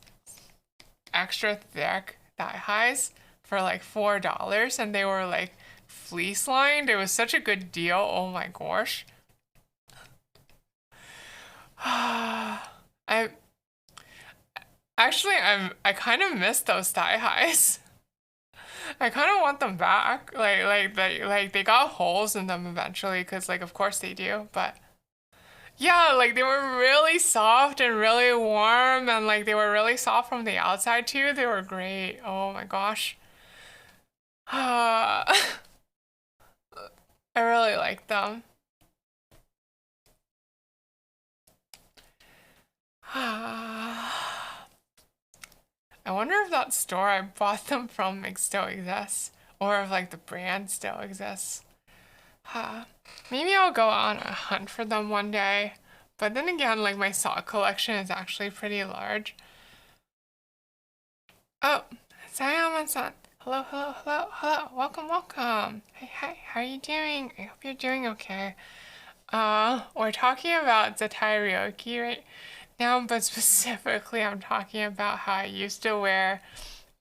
Speaker 1: extra thick thigh highs for like $4 and they were like fleece lined. It was such a good deal. Oh my gosh. I I kind of miss those thigh highs. I kind of want them back. They got holes in them eventually because like of course they do, but yeah, like they were really soft and really warm and like they were really soft from the outside too. They were great. Oh my gosh. I really like them. I wonder if that store I bought them from like, still exists, or if like the brand still exists. Maybe I'll go on a hunt for them one day. But then again, like my sock collection is actually pretty large. Oh, Sayama-san. Hello, hello, hello, hello. Welcome, welcome. Hey, hi, how are you doing? I hope you're doing okay. We're talking about zettai ryouiki right now, but specifically I'm talking about how I used to wear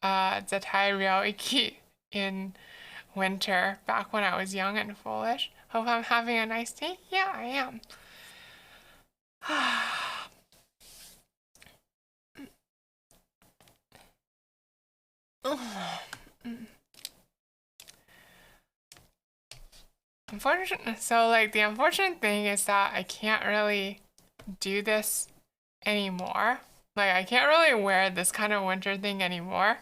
Speaker 1: zettai ryouiki in winter back when I was young and foolish. Hope I'm having a nice day. Yeah, I am. So like the unfortunate thing is that I can't really do this anymore. Like I can't really wear this kind of winter thing anymore.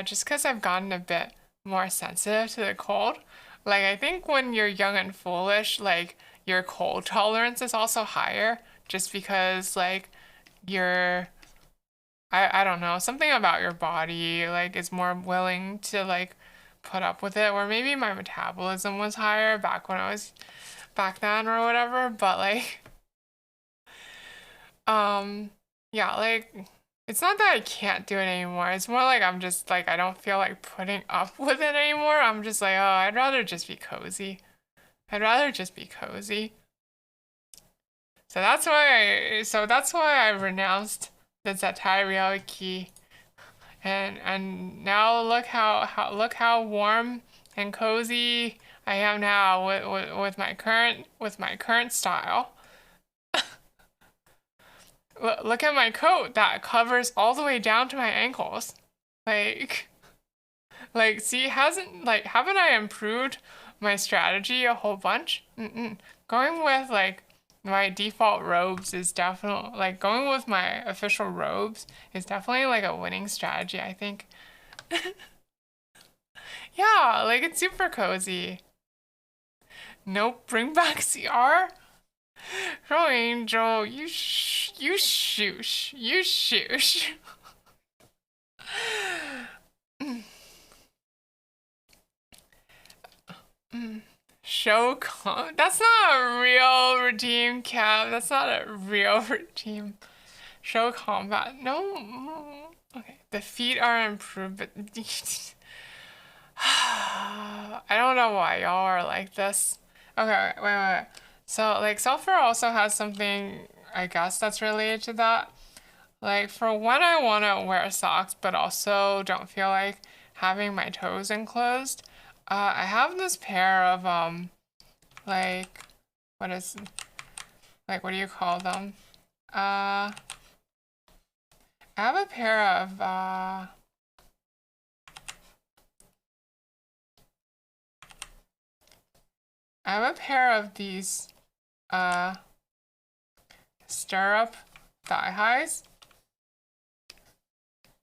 Speaker 1: Just because I've gotten a bit more sensitive to the cold. Like I think when you're young and foolish, like your cold tolerance is also higher just because like you're I don't know, something about your body like is more willing to like put up with it, or maybe my metabolism was higher back when I was back then or whatever, but like um yeah, like it's not that I can't do it anymore. It's more like I'm just like I don't feel like putting up with it anymore. I'm just like, oh, I'd rather just be cozy. I'd rather just be cozy. So that's why I renounced the zettai ryouiki and now look how warm and cozy I am now with my current style. Look at my coat that covers all the way down to my ankles. Like see haven't I improved my strategy a whole bunch? Going with like my default robes is definitely like going with my official robes is definitely like a winning strategy, I think. Yeah, like it's super cozy. Nope, bring back CR. Oh, Angel, you shoosh, you shoosh. Show con. That's not a real redeem cap. That's not a real redeem. Show combat. No. Okay. The feet are improved, but I don't know why y'all are like this. Okay, wait. So, like, Sulfur also has something, I guess, that's related to that. Like, for when I want to wear socks, but also don't feel like having my toes enclosed, I have this pair of, like, what is, like, what do you call them? I have a pair of, I have a pair of these, stirrup thigh highs.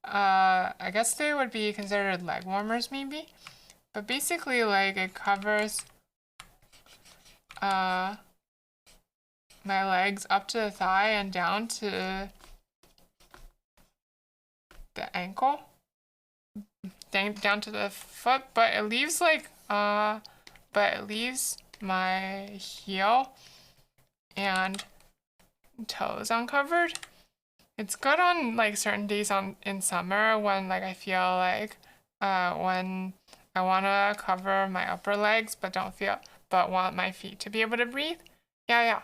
Speaker 1: I guess they would be considered leg warmers maybe, but basically like it covers my legs up to the thigh and down to the ankle, down to the foot, but it leaves like my heel and toes uncovered. It's good on like certain days in summer when like I feel like when I want to cover my upper legs but want my feet to be able to breathe. Yeah.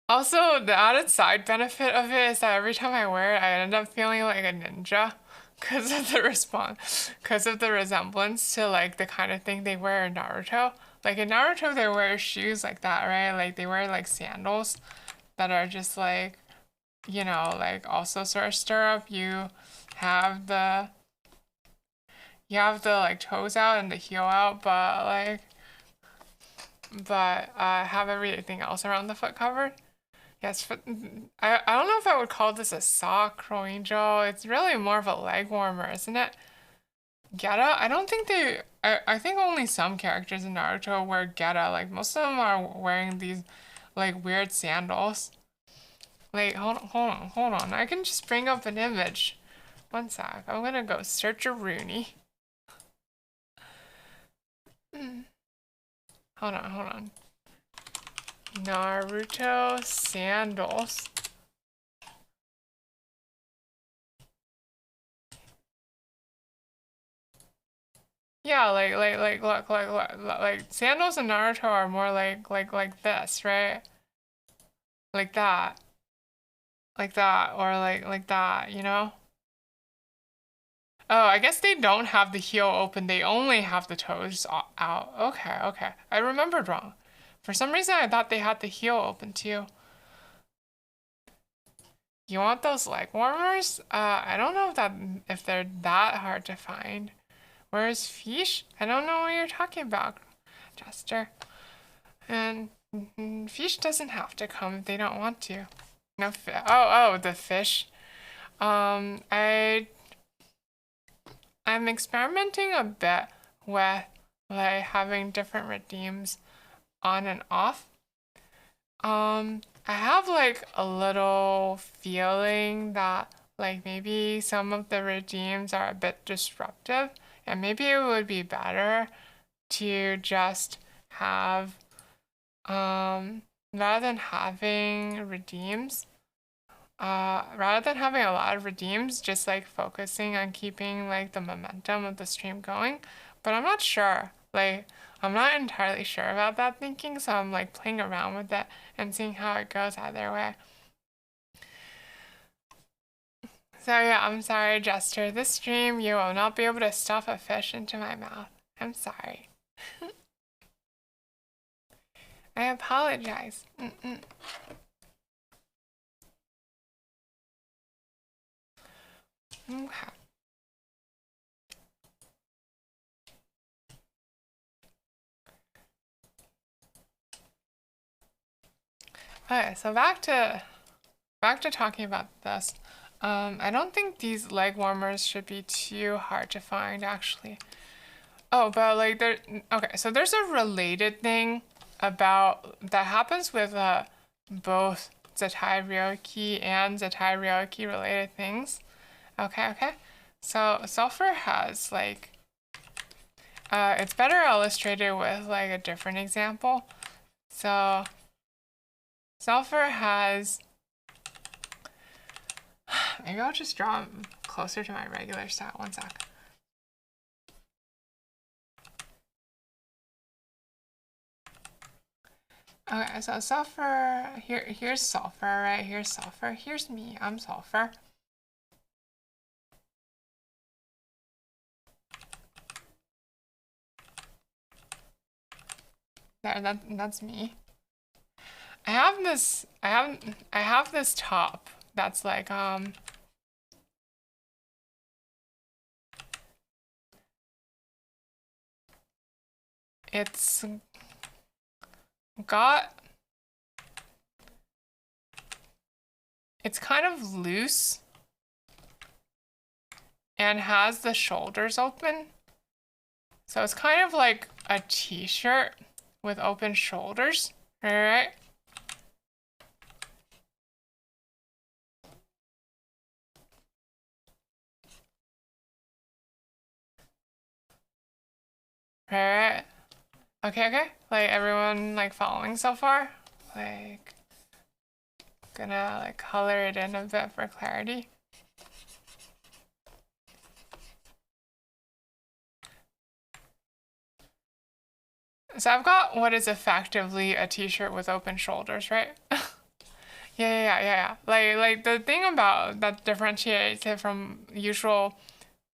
Speaker 1: Also, the added side benefit of it is that every time I wear it, I end up feeling like a ninja because of the resemblance to like the kind of thing they wear in Naruto. Like in Naruto, they wear shoes like that, right? Like they wear like sandals that are just like, like also sort of stirrup. You have the like toes out and the heel out, but have everything else around the foot covered. Yes, I don't know if I would call this a sock, Angel. It's really more of a leg warmer, isn't it? Geta? I don't think I think only some characters in Naruto wear Geta. Like most of them are wearing these like weird sandals. Like hold on. I can just bring up an image. One sec. I'm gonna go search a Rooney. Hold on. Naruto sandals. Yeah, like sandals in Naruto are more like this, right? Like that. Like that, or like that, you know? Oh, I guess they don't have the heel open. They only have the toes out. Okay. I remembered wrong. For some reason, I thought they had the heel open too. You want those leg warmers? I don't know if they're that hard to find. Where's Fish? I don't know what you're talking about, Jester. And Fish doesn't have to come if they don't want to. No, the fish. I'm experimenting a bit with like having different redeems on and off. I have like a little feeling that like maybe some of the redeems are a bit disruptive, and maybe it would be better to just have rather than having redeems. Rather than having a lot of redeems, just like focusing on keeping like the momentum of the stream going. But I'm not sure. Like, I'm not entirely sure about that thinking, so I'm like playing around with it and seeing how it goes either way. So yeah, I'm sorry, Jester. This stream, you will not be able to stuff a fish into my mouth. I'm sorry. I apologize. Okay. Okay, so back to talking about this. I don't think these leg warmers should be too hard to find, actually. Oh, but like okay, so there's a related thing about that happens with both zettai ryouiki and zettai ryouiki related things. Okay. So Sulfur has like it's better illustrated with like a different example. So Sulfur has maybe I'll just draw him closer to my regular style. One sec. Okay, so sulfur, here's sulfur, right? Here's sulfur. Here's me, I'm sulfur. There, that's me. I have this top that's like, it's got, it's kind of loose and has the shoulders open. So it's kind of like a t-shirt with open shoulders, right? Right? Okay, okay. Like everyone like following so far? Like gonna like color it in a bit for clarity. So I've got what is effectively a t-shirt with open shoulders, right? Yeah. Like the thing about that differentiates it from usual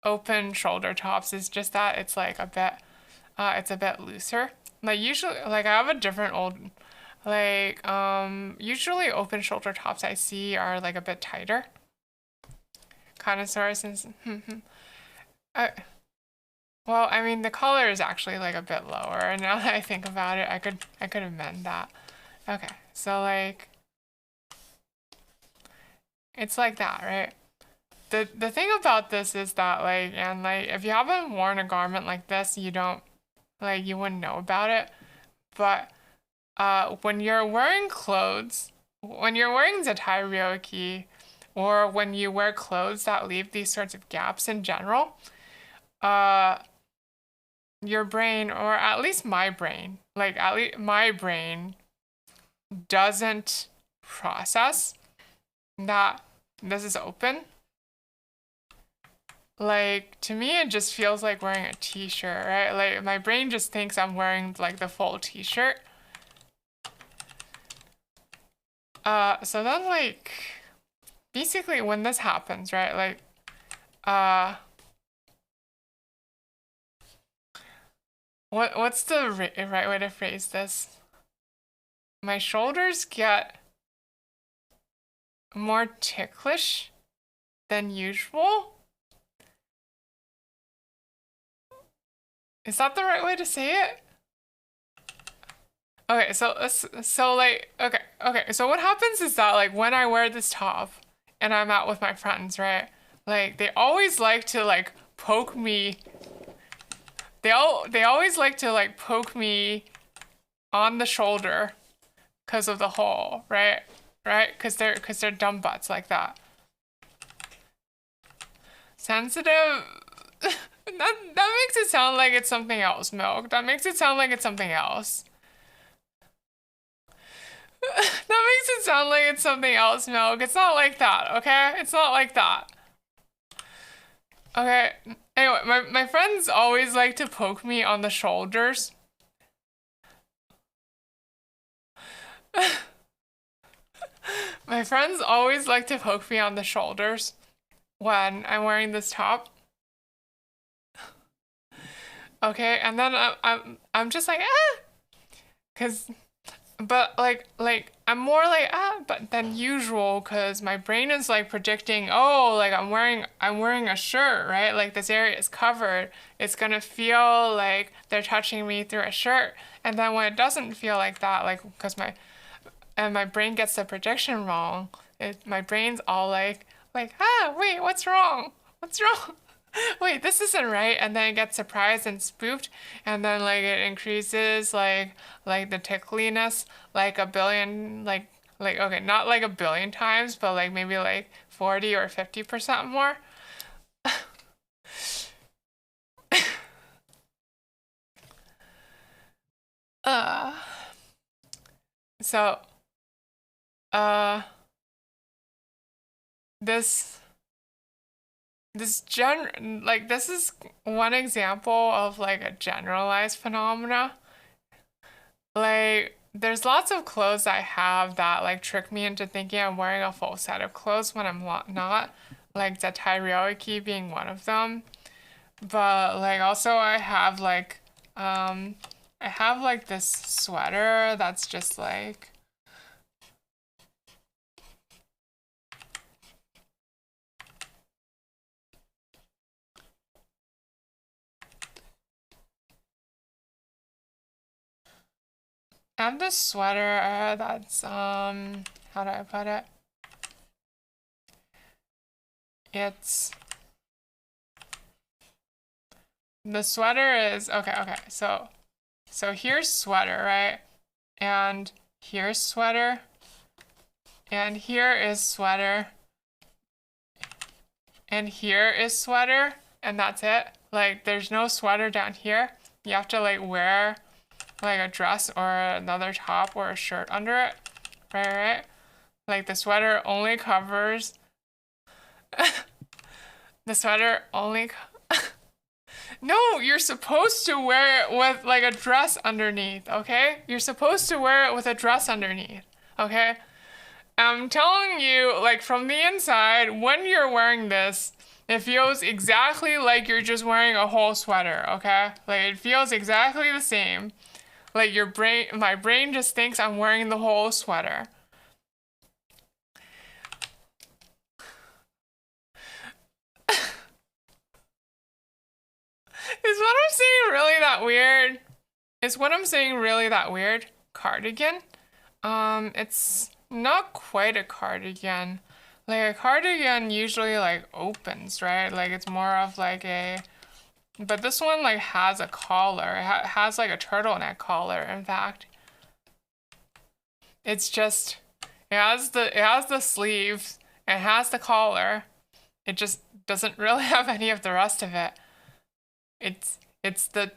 Speaker 1: open shoulder tops is just that it's a bit looser. Like usually, like I have a different old, like usually open shoulder tops I see are like a bit tighter. Kind of sort of since, I, well, I mean the color is actually like a bit lower. And now that I think about it, I could amend that. Okay, so like it's like that, right? The thing about this is that like and like if you haven't worn a garment like this, you don't like you wouldn't know about it. But when you're wearing clothes, when you're wearing zettai ryouiki, or when you wear clothes that leave these sorts of gaps in general, uh, your brain, or at least my brain, like at least my brain doesn't process that this is open. Like to me, it just feels like wearing a t-shirt, right? Like my brain just thinks I'm wearing like the full t-shirt. So then like basically when this happens, right? Like what's the right way to phrase this? My shoulders get more ticklish than usual. Is that the right way to say it? Okay, so like okay. So what happens is that like when I wear this top and I'm out with my friends, right? Like they always like to like poke me. They always like to like poke me on the shoulder because of the hole, right? Right? Because they're dumb butts like that. Sensitive. That makes it sound like it's something else, Milk. That makes it sound like it's something else. That makes it sound like it's something else, Milk. It's not like that, okay? It's not like that. Okay. Anyway, my friends always like to poke me on the shoulders. My friends always like to poke me on the shoulders when I'm wearing this top. Okay, and then I'm just like cause but like I'm more like but than usual because my brain is like predicting, oh, like I'm wearing a shirt, right? Like this area is covered. It's gonna feel like they're touching me through a shirt. And then when it doesn't feel like that, like because my brain gets the prediction wrong, my brain's all like wait, what's wrong? What's wrong? Wait, this isn't right, and then it gets surprised and spooked, and then like it increases like the tickliness like a billion like okay, not like a billion times, but like maybe like 40 or 50% more. uh so uh this this is one example of like a generalized phenomena. Like there's lots of clothes I have that like trick me into thinking I'm wearing a full set of clothes when I'm not, like zettai ryouiki being one of them. But like also I have like this sweater that's just like I have this sweater that's how do I put it? It's the sweater is okay, so here's sweater, right? And here's sweater. And here is sweater. And here is sweater. And that's it. Like there's no sweater down here. You have to like wear like a dress or another top or a shirt under it. Right? Like the sweater only covers the sweater only No, you're supposed to wear it with like a dress underneath, okay? You're supposed to wear it with a dress underneath, okay? I'm telling you, like from the inside, when you're wearing this, it feels exactly like you're just wearing a whole sweater, okay? Like it feels exactly the same. Like my brain just thinks I'm wearing the whole sweater. Is what I'm saying really that weird? Is what I'm saying really that weird? Cardigan? It's not quite a cardigan. Like a cardigan usually like opens, right? Like it's more of like a, but this one like has a collar. It has like a turtleneck collar, in fact. It's just, it has the sleeves, it has the collar. It just doesn't really have any of the rest of it. It's a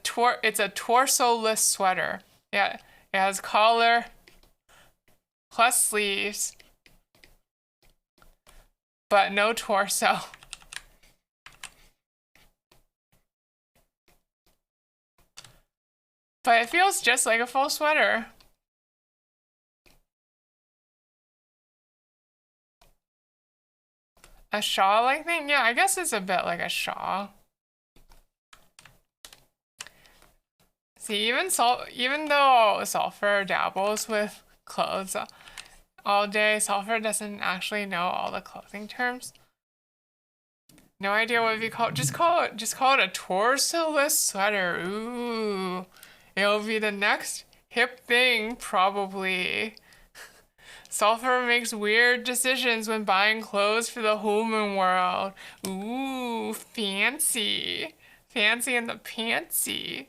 Speaker 1: torso-less sweater. Yeah, it has collar plus sleeves, but no torso. But it feels just like a full sweater. A shawl-like thing? Yeah, I guess it's a bit like a shawl. See, even though Sulfur dabbles with clothes all day, Sulfur doesn't actually know all the clothing terms. No idea what we call it. Just call it a torso-less sweater. Ooh. It'll be the next hip thing, probably. Sulfur makes weird decisions when buying clothes for the home and world. Ooh, fancy. Fancy in the pantsy.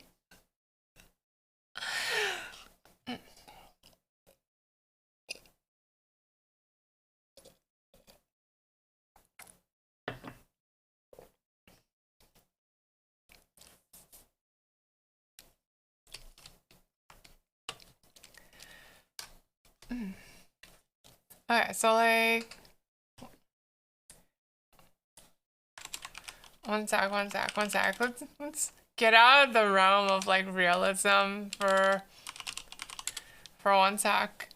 Speaker 1: Okay, so like one sec. Let's get out of the realm of like realism for one sec.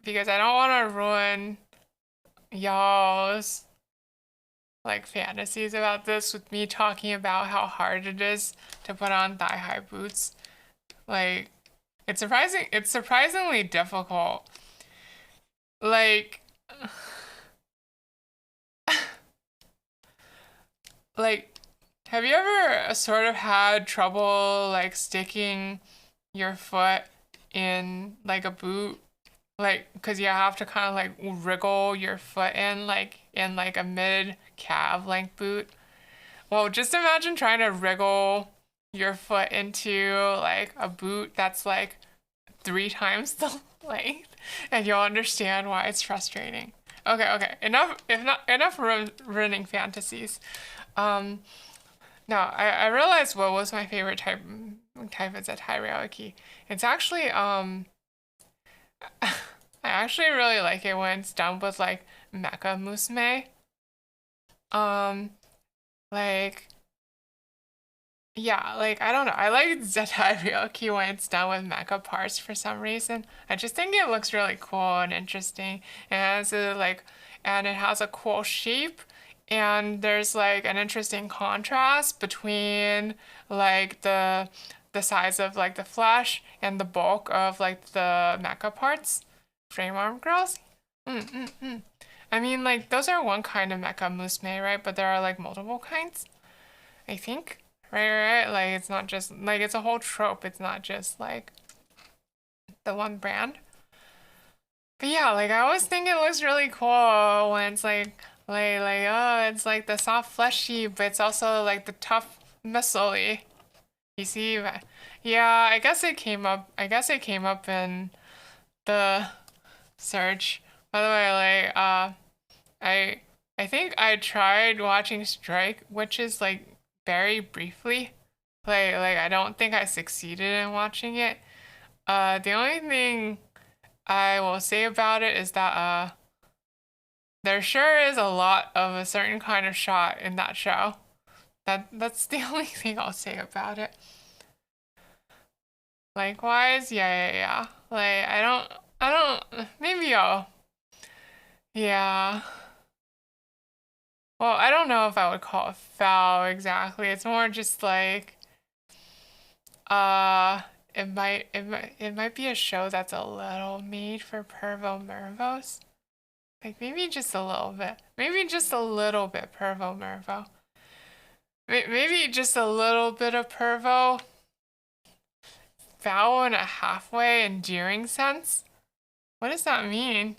Speaker 1: Because I don't want to ruin y'all's like fantasies about this with me talking about how hard it is to put on thigh-high boots. Like it's surprisingly difficult. Like like have you ever sort of had trouble like sticking your foot in like a boot? Like, because you have to kind of like wriggle your foot in like a mid calf length boot. Well, just imagine trying to wriggle your foot into like a boot that's like 3 times the length, and you'll understand why it's frustrating. Okay. Enough ruining fantasies. No, I realized what was my favorite type of zettai ryouiki. It's actually I actually really like it when it's done with like mecha musume. Um like Yeah, like I don't know. I like zettai ryouiki when it's done with mecha parts for some reason. I just think it looks really cool and interesting. And and it has a cool shape, and there's like an interesting contrast between like the size of like the flesh and the bulk of like the mecha parts. Frame arm girls. Mm, mm, mm. I mean, like those are one kind of mecha musume, right? But there are like multiple kinds, I think. Right. Like it's not just like it's a whole trope. It's not just like the one brand. But yeah, like I always think it looks really cool when it's like it's like the soft fleshy, but it's also like the tough muscly. You see? Yeah, I guess it came up. I guess it came up in the search. By the way, I I think I tried watching Strike, which is like very briefly. Like I don't think I succeeded in watching it. The only thing I will say about it is that there sure is a lot of a certain kind of shot in that show. That's the only thing I'll say about it. Likewise, yeah. Like maybe I'll yeah. Well, I don't know if I would call it foul exactly. It's more just like uh it might be a show that's a little made for Pervo Mervos. Like maybe just a little bit. Maybe just a little bit Pervo Mervo. Maybe just a little bit of Pervo. Foul in a halfway endearing sense. What does that mean?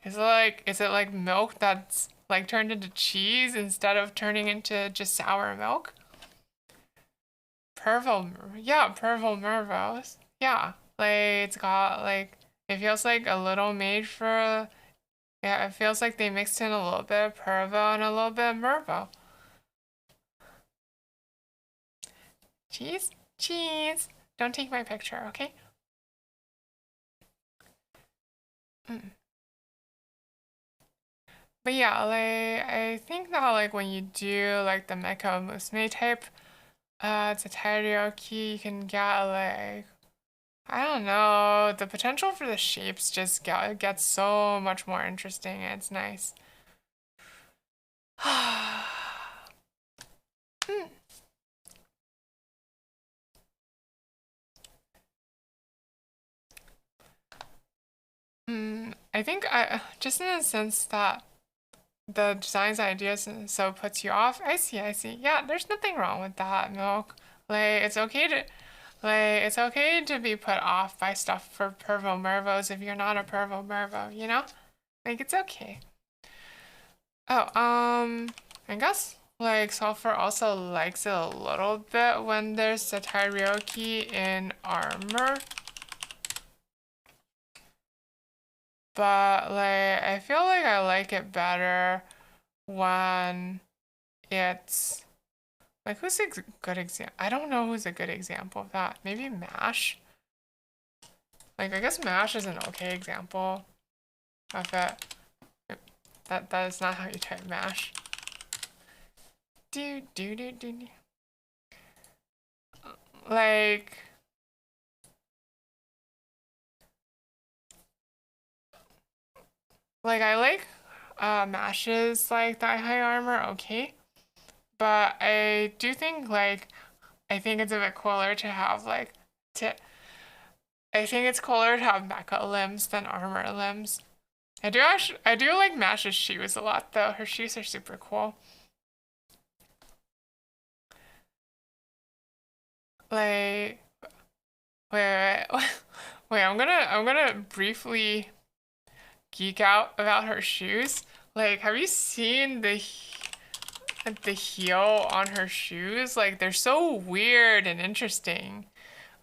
Speaker 1: Is it like milk that's like turned into cheese instead of turning into just sour milk? Yeah, Pervo Mervos. Yeah, like it's got like it feels like a little made for. Yeah, it feels like they mixed in a little bit of Pervo and a little bit of Mervo. Cheese, cheese. Don't take my picture, okay? Mm. But yeah, like I think that like when you do like the mecha musume type, zettai you can get like I don't know, the potential for the shapes just gets so much more interesting and it's nice. Mm. I think I just in the sense that the design's ideas and so puts you off. I see. Yeah, there's nothing wrong with that, Milk. Like it's okay to be put off by stuff for Pervo Mervos if you're not a Pervo Mervo, you know? Like it's okay. Oh, I guess like Sulfur also likes it a little bit when there's a ryouiki in armor. But like I feel like I like it better when it's like who's a good example? I don't know who's a good example of that. Maybe Mash. Like I guess Mash is an okay example of it. That is not how you type Mash. Do. Like I like Mash's like thigh high armor, okay. But I do think like I think it's a bit cooler to have like to I think it's cooler to have mecha limbs than armor limbs. I do like Mash's shoes a lot though. Her shoes are super cool. Like wait. Wait, I'm gonna briefly geek out about her shoes. Like, have you seen the heel on her shoes? Like they're so weird and interesting.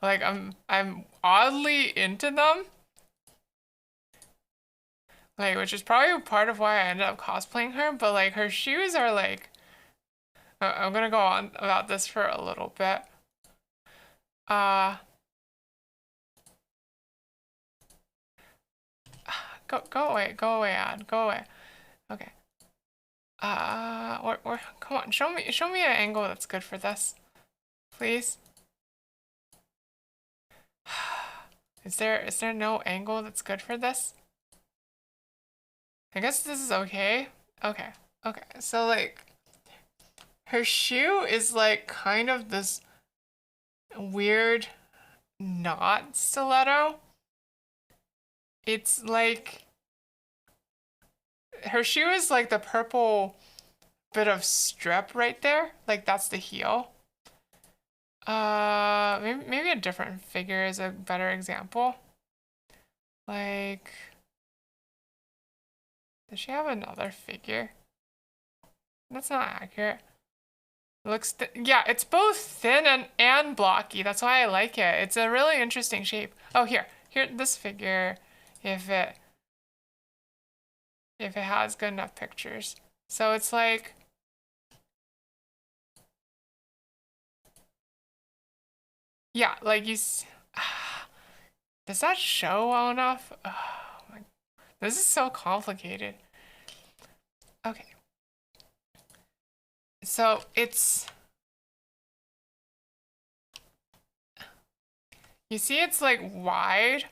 Speaker 1: Like I'm oddly into them. Like, which is probably part of why I ended up cosplaying her, but like her shoes are like I'm gonna go on about this for a little bit. Uh go away, ad, go away. Okay. Come on, show me an angle that's good for this. Please. Is there no angle that's good for this? I guess this is okay. Okay. Okay. So like her shoe is like kind of this weird knot stiletto. It's like her shoe is like the purple bit of strip right there. Like that's the heel. Maybe a different figure is a better example. Like, does she have another figure? That's not accurate. It looks, yeah, it's both thin and blocky. That's why I like it. It's a really interesting shape. Oh, here, this figure, if it has good enough pictures. So it's like, yeah, like does that show well enough? Oh my, this is so complicated. Okay. So it's, you see it's like wide.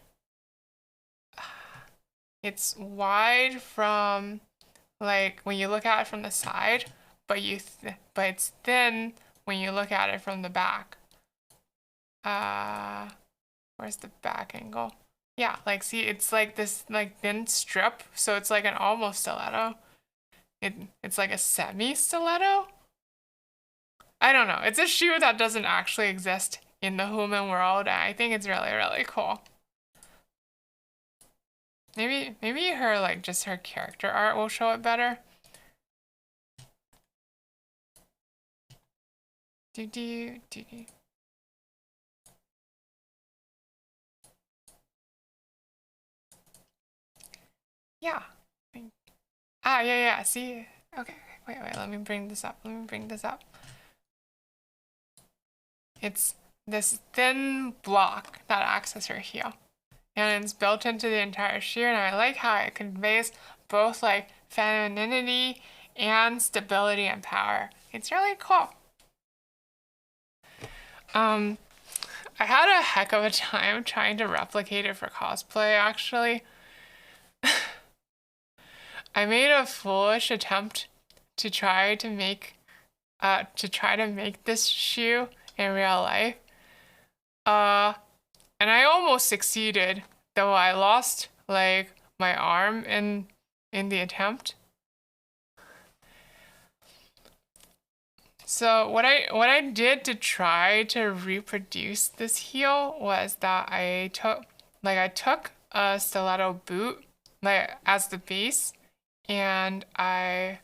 Speaker 1: It's wide from like when you look at it from the side, but but it's thin when you look at it from the back. Where's the back angle? Yeah, like see, it's like this like thin strip, so it's like an almost stiletto. It's like a semi-stiletto. I don't know. It's a shoe that doesn't actually exist in the human world, and I think it's really, really cool. Maybe her like just her character art will show it better. Do. Yeah. Yeah. See. Okay. Wait. Let me bring this up. It's this thin block that acts as her heel, and it's built into the entire shoe. And I like how it conveys both like femininity and stability and power. It's really cool. I had a heck of a time trying to replicate it for cosplay, actually. I made a foolish attempt to try to make this shoe in real life. And I almost succeeded, though I lost like my arm in the attempt. So what I did to try to reproduce this heel was that I took a stiletto boot like as the base, and I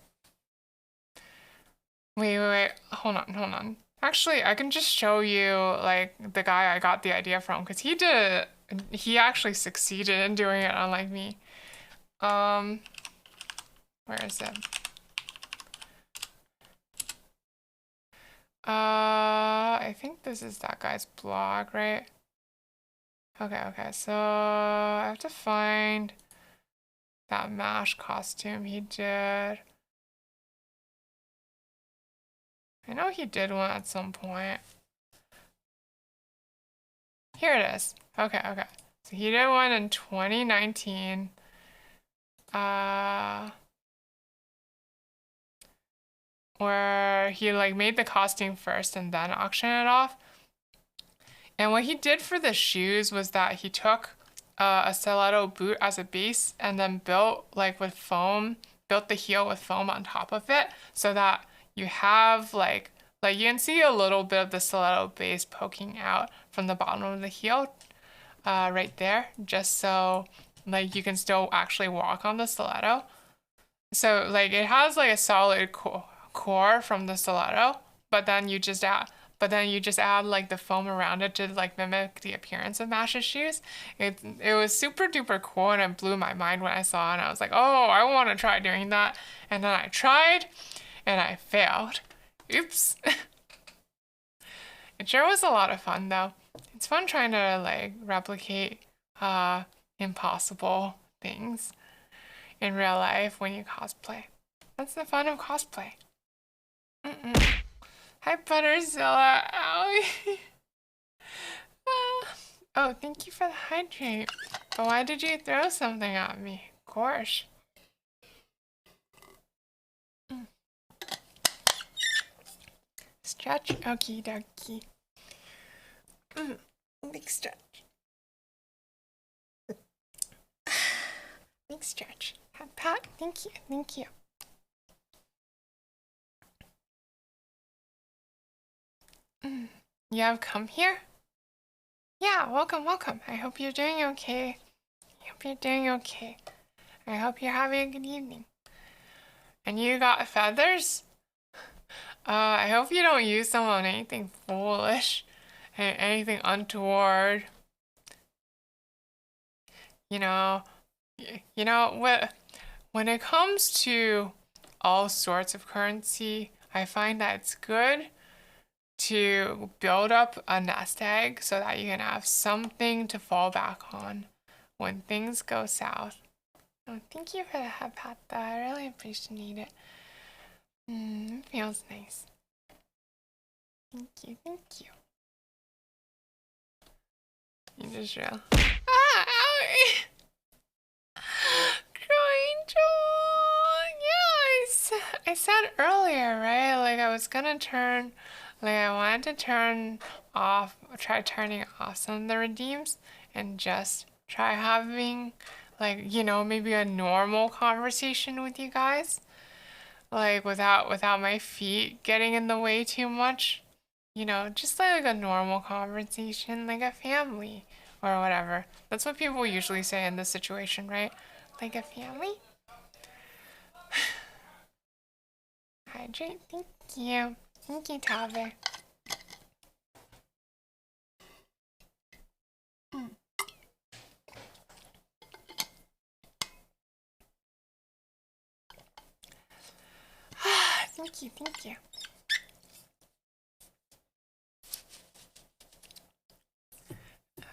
Speaker 1: wait, hold on. Actually, I can just show you like the guy I got the idea from, because he actually succeeded in doing it, unlike me. Where is it? I think this is that guy's blog, right? Okay, so I have to find that MASH costume he did. I know he did one at some point. Here it is. Okay. So he did one in 2019. Where he like made the costume first and then auctioned it off. And what he did for the shoes was that he took a stiletto boot as a base and then built the heel with foam on top of it, so that you have like you can see a little bit of the stiletto base poking out from the bottom of the heel, right there, just so like you can still actually walk on the stiletto. So like it has like a solid core from the stiletto, but then you just add like the foam around it to like mimic the appearance of Mash's shoes. It was super duper cool, and it blew my mind when I saw it, and I was like, oh, I want to try doing that. And then I tried and I failed. Oops. It sure was a lot of fun though. It's fun trying to like replicate impossible things in real life when you cosplay. That's the fun of cosplay. Hi, Butterzilla. Owie. Oh, thank you for the hydrate. But why did you throw something at me? Gosh. Stretch. Okie dokie. Big stretch. Big stretch. Pat, thank you. Thank you. You have come here? Yeah, welcome, welcome. I hope you're doing okay. I hope you're doing okay. I hope you're having a good evening. And you got feathers? I hope you don't use them on anything foolish, anything untoward. You know, when it comes to all sorts of currency, I find that it's good to build up a nest egg so that you can have something to fall back on when things go south. Oh, thank you for the head pat, though. I really appreciate it. It feels nice. Thank you, thank you. You just real. Ah, owie! I said earlier, right? Like I was gonna turn, like I wanted to turn off, try turning off some of the redeems and just try having, like, maybe a normal conversation with you guys, like without my feet getting in the way too much, just like a normal conversation, like a family or whatever. That's what people usually say in this situation, right? Like a family. Hydrate, thank you. Thank you, Tabe. Thank you, thank you.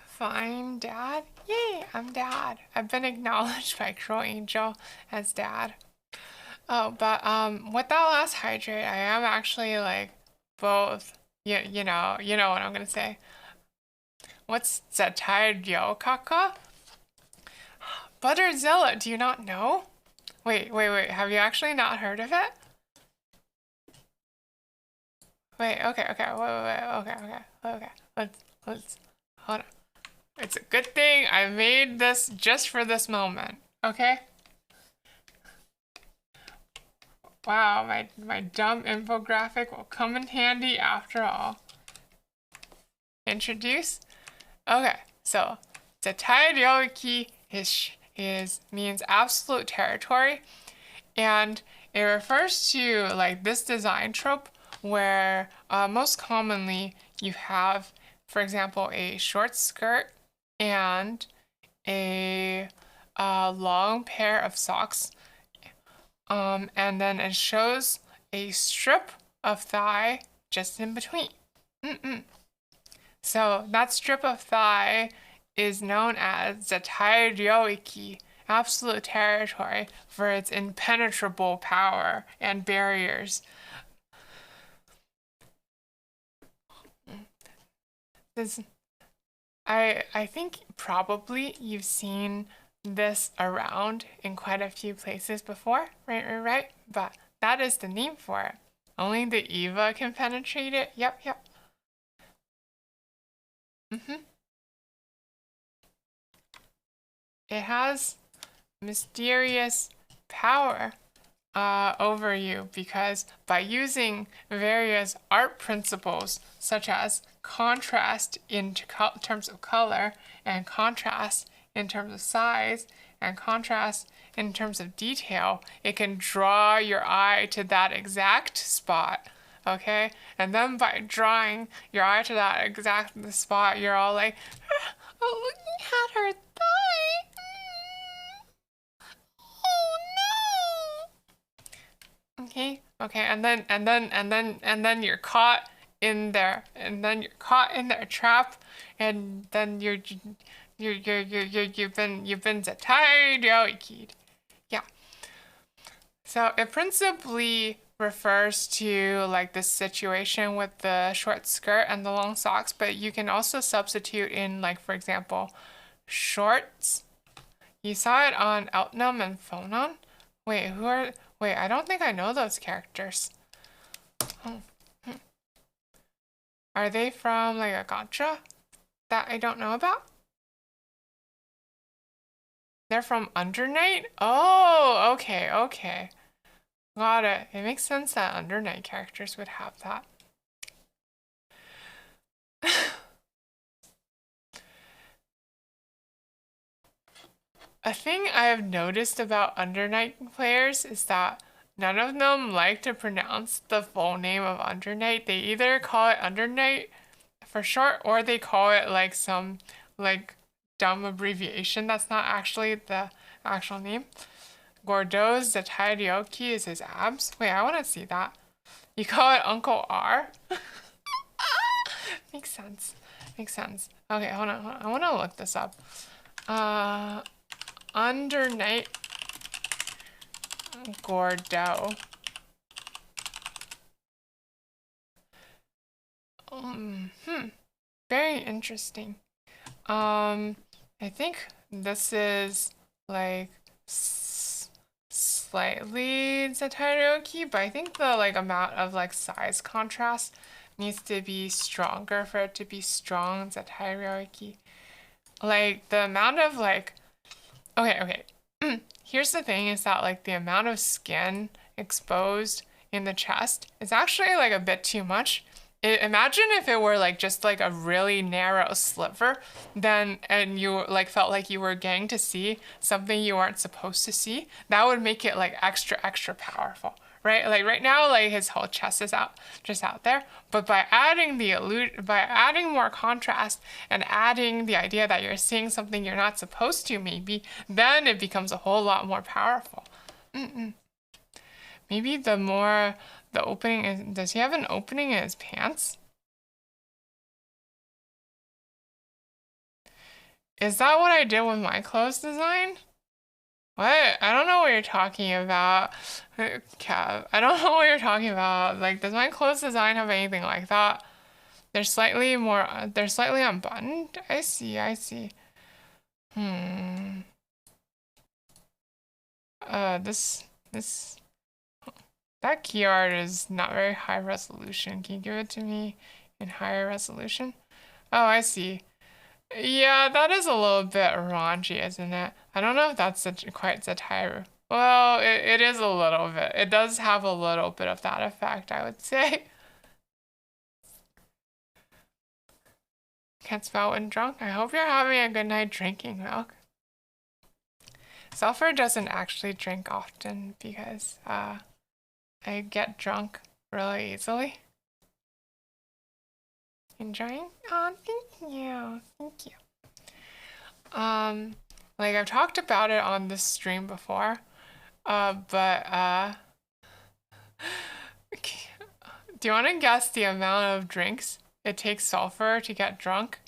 Speaker 1: Fine, Dad. Yay, I'm Dad. I've been acknowledged by Crow Angel as Dad. Oh, but with that last hydrate, I am actually like both. You know what I'm gonna say. What's zettai ryouiki? Butterzilla, do you not know? Wait. Have you actually not heard of it? Wait. Okay. Okay. Let's hold on. It's a good thing I made this just for this moment. Okay. Wow, my dumb infographic will come in handy after all. Introduce? Okay, so zettai ryouiki means absolute territory, and it refers to like this design trope where most commonly you have, for example, a short skirt and a long pair of socks. And then it shows a strip of thigh just in between. So that strip of thigh is known as zettai ryouiki, absolute territory, for its impenetrable power and barriers. I think probably you've seen this around in quite a few places before, right? But that is the name for it. Only the Eva can penetrate it. Yep. It has mysterious power over you because by using various art principles such as contrast in terms of color and contrast in terms of size and contrast in terms of detail, it can draw your eye to that exact spot, okay? And then by drawing your eye to that exact spot, you're all like, oh, looking at her thigh. Oh no. Okay, and then you're caught in their trap, and then you've been zettai ryouiki'd. Yeah. So it principally refers to like this situation with the short skirt and the long socks, but you can also substitute in like, for example, shorts. You saw it on Outnum and Phonon. Wait, I don't think I know those characters. Oh. Are they from like a gacha that I don't know about? They're from Undernight? Oh, okay. Got it. It makes sense that Undernight characters would have that. A thing I have noticed about Undernight players is that none of them like to pronounce the full name of Undernight. They either call it Undernight for short, or they call it like some like dumb abbreviation that's not actually the actual name. Gordeau's zettai ryouiki is his abs. Wait, I want to see that. You call it Uncle R? Makes sense. Okay, hold on. I want to look this up. Undernight Gordeau. Very interesting. I think this is like slightly zettai ryouiki, but I think the like amount of like size contrast needs to be stronger for it to be strong zettai ryouiki. Like the amount of like okay. Here's the thing is that like the amount of skin exposed in the chest is actually like a bit too much. Imagine if it were like just like a really narrow sliver, then and you like felt like you were getting to see something you weren't supposed to see. That would make it like extra powerful, right? Like right now, like his whole chest is just out there. But by adding more contrast and adding the idea that you're seeing something you're not supposed to, maybe then it becomes a whole lot more powerful. Maybe the opening is, does he have an opening in his pants? Is that what I did with my clothes design? What? I don't know what you're talking about, Kev. I don't know what you're talking about. Like, does my clothes design have anything like that? They're slightly unbuttoned. I see. This that key art is not very high resolution. Can you give it to me in higher resolution? Oh, I see. Yeah, that is a little bit raunchy, isn't it? I don't know if that's quite zettai. Well, it is a little bit. It does have a little bit of that effect, I would say. Can't spell when drunk. I hope you're having a good night drinking milk. Sulfur doesn't actually drink often because I get drunk really easily. Enjoying? Oh, thank you. Like I've talked about it on this stream before, but do you want to guess the amount of drinks it takes Sulfur to get drunk?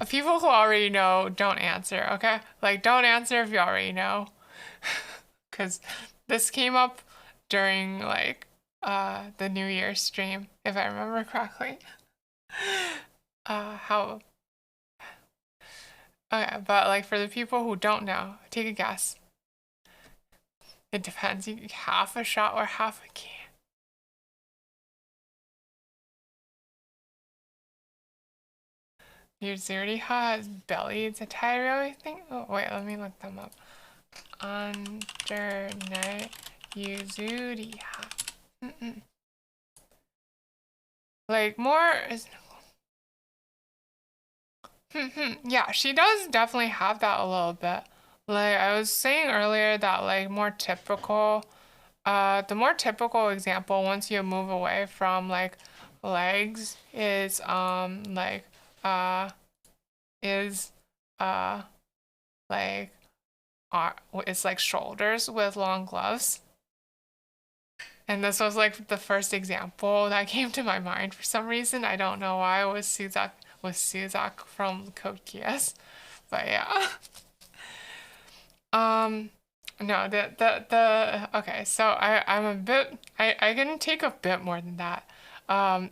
Speaker 1: People who already know, don't answer, okay? Like, don't answer if you already know. Because this came up during, like, the New Year's stream, if I remember correctly. How... Okay, but, like, for the people who don't know, take a guess. It depends. You half a shot or half a can. Yuzuriha has belly zettai, I think. Oh, wait, let me look them up. Undernight Yuzuriha. Like, more is... Yeah, she does definitely have that a little bit. Like, I was saying earlier that, like, the more typical example, once you move away from, like, legs, is, like it's like shoulders with long gloves. And this was like the first example that came to my mind for some reason. I don't know why. It was Suzak from Code Geass. But yeah. No, okay, so I'm a bit I can take a bit more than that.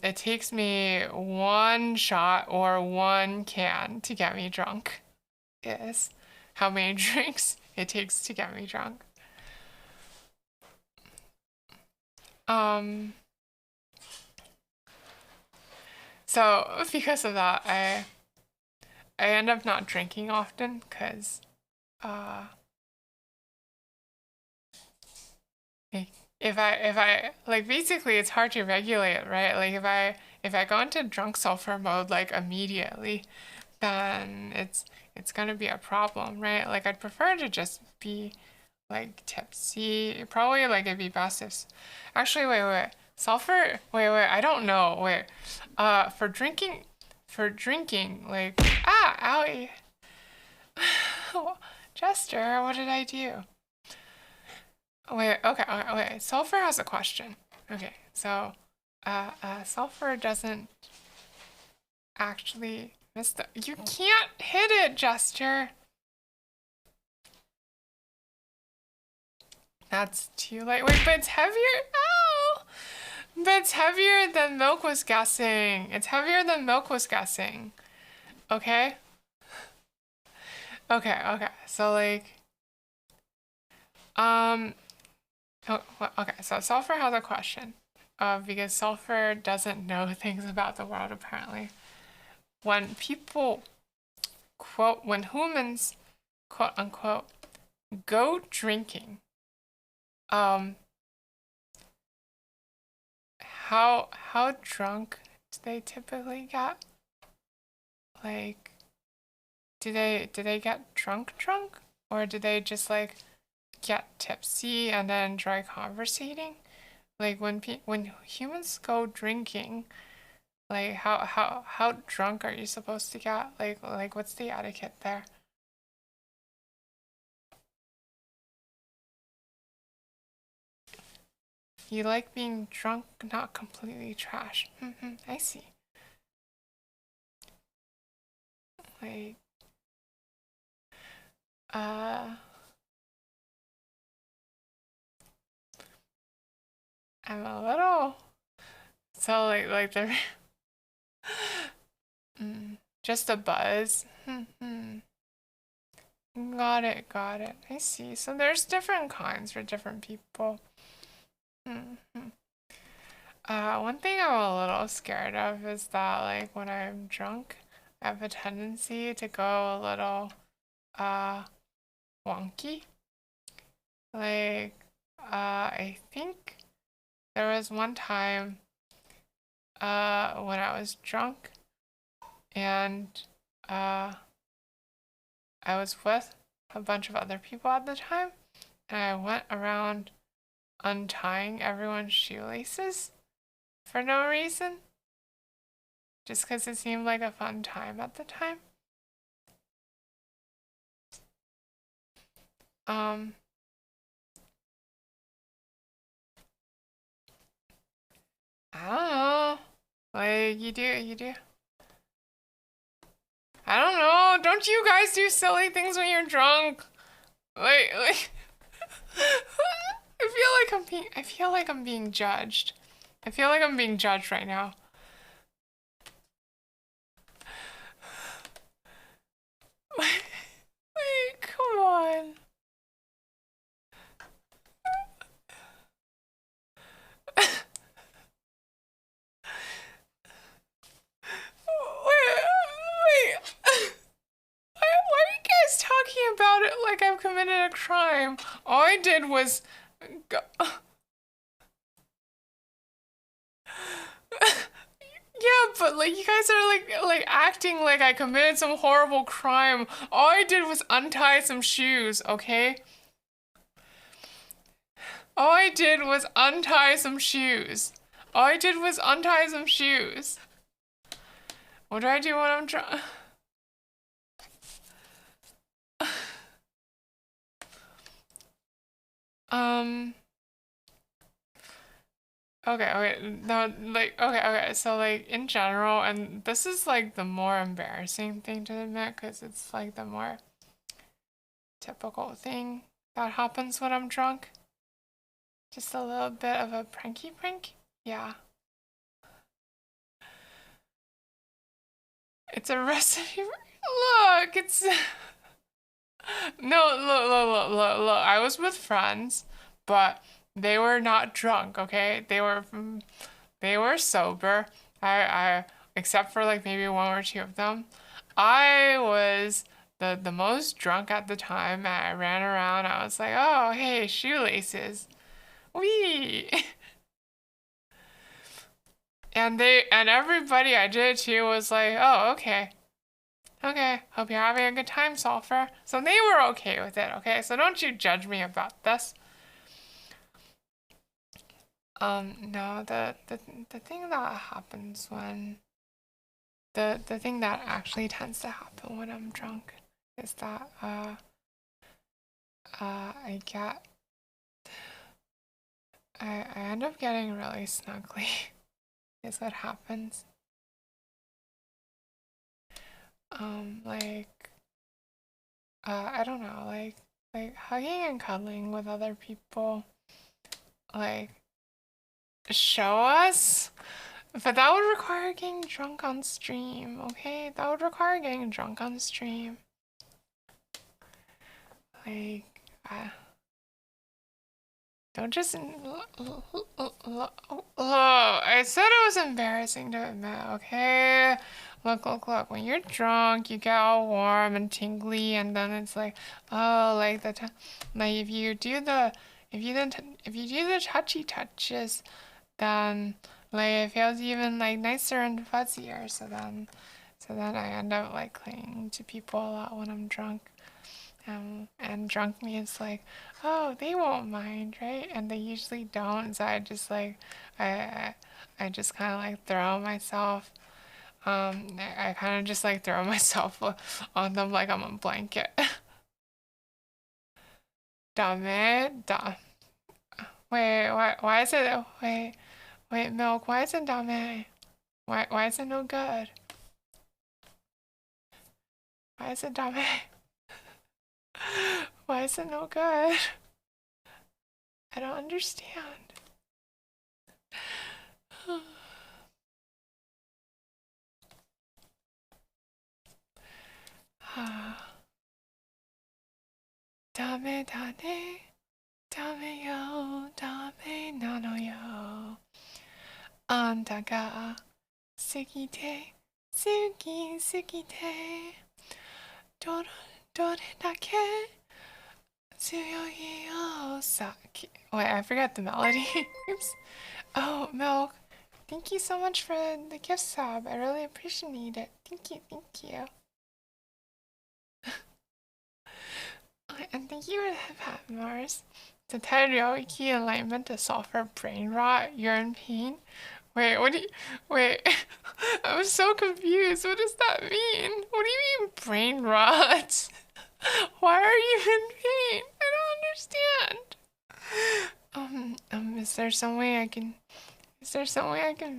Speaker 1: It takes me one shot or one can to get me drunk. Is how many drinks it takes to get me drunk. Um, so because of that, I end up not drinking often because uh if I like basically it's hard to regulate, right? Like if I go into drunk sulfur mode like immediately, then it's gonna be a problem, right? Like I'd prefer to just be like tipsy. Probably like it'd be best if actually wait. Sulfur I don't know. Wait. For drinking like owie. Jester, what did I do? Wait. Sulfur has a question. Okay, so, Sulfur doesn't actually miss the. You can't hit it, Jester. That's too light. Wait, but it's heavier. Oh, but it's heavier than Milk was guessing. It's heavier than Milk was guessing. Okay. Okay. So like, um, okay. So Sulfur has a question. Because Sulfur doesn't know things about the world apparently. When people quote, when humans quote unquote go drinking, um, how drunk do they typically get? Like, do they get drunk, or do they just like get tipsy and then enjoy conversating? Like when humans go drinking, like how drunk are you supposed to get? Like what's the etiquette there? You like being drunk, not completely trash. I see. Like, uh, I'm a little so like the just a buzz. Got it. I see. So there's different kinds for different people. Hmm. One thing I'm a little scared of is that like when I'm drunk, I have a tendency to go a little uh wonky. Like I think there was one time when I was drunk and uh I was with a bunch of other people at the time and I went around untying everyone's shoelaces for no reason, just because it seemed like a fun time at the time. Um, I don't know. Like, you do. I don't know. Don't you guys do silly things when you're drunk? Like, I feel like I'm being judged. I feel like I'm being judged right now. Like, come on. Wait. Why are you guys talking about it like I've committed a crime? All I did was go. Yeah, but like you guys are like acting like I committed some horrible crime. All I did was untie some shoes, okay? All I did was untie some shoes. All I did was untie some shoes. What do I do when I'm drunk? Um. Okay. No, like, okay. So, like, in general, and this is like the more embarrassing thing to admit because it's like the more typical thing. that happens when I'm drunk. Just a little bit of a pranky prank. Yeah. It's a recipe. Look, it's no, look. I was with friends, but they were not drunk, okay? They were sober. Except for like maybe one or two of them. I was the most drunk at the time. I ran around. I was like, "Oh, hey, shoelaces." Wee. And everybody I did it to was like, "Oh, okay. Okay, hope you're having a good time, Sulfur." So they were okay with it, okay? So don't you judge me about this. No, the thing that happens when the thing that actually tends to happen when I'm drunk is that I get I end up getting really snuggly is what happens. Like I don't know, like hugging and cuddling with other people, like show us. But that would require getting drunk on stream, okay? That would require getting drunk on stream. Like, don't just. I said it was embarrassing to admit, okay? Look. When you're drunk, you get all warm and tingly, and then it's like, oh, like like if you do the touchy touches, then like it feels even like nicer and fuzzier. So then I end up like clinging to people a lot when I'm drunk. And drunk me is like, oh, they won't mind, right? And they usually don't. So I just like, I just kind of like throw myself. I kind of just like throw myself on them like I'm a blanket. Dame. Wait, why is it? Wait, milk. Why is it dame? Why is it no good? Why is it dame? Why is it no good? I don't understand. Dame yo, dame nano yo. Anta ga sugite, sugite. Dore dake tsuyogi yo saki. Wait, I forgot the melody. Oops. Oh, Milk. Thank you so much for the gift sub. I really appreciate it. Thank you. And thank you for the hat, Mars. To tie ryouiki alignment to sulfur brain rot, you're in pain. Wait, wait, I'm so confused. What does that mean? What do you mean brain rot? Why are you in pain? I don't understand. Is there some way I can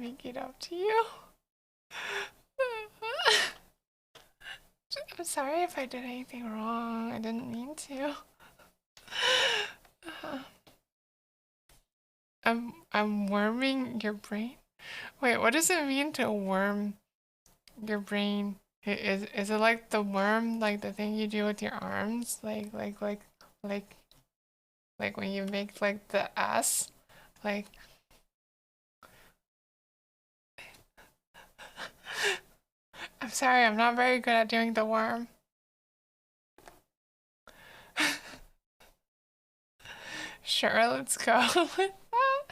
Speaker 1: make it up to you? I'm sorry if I did anything wrong. I didn't mean to. I'm worming your brain. Wait, what does it mean to worm your brain? Is it like the worm, like the thing you do with your arms, like when you make like the S, like. I'm sorry, I'm not very good at doing the worm. Sure, let's go with that.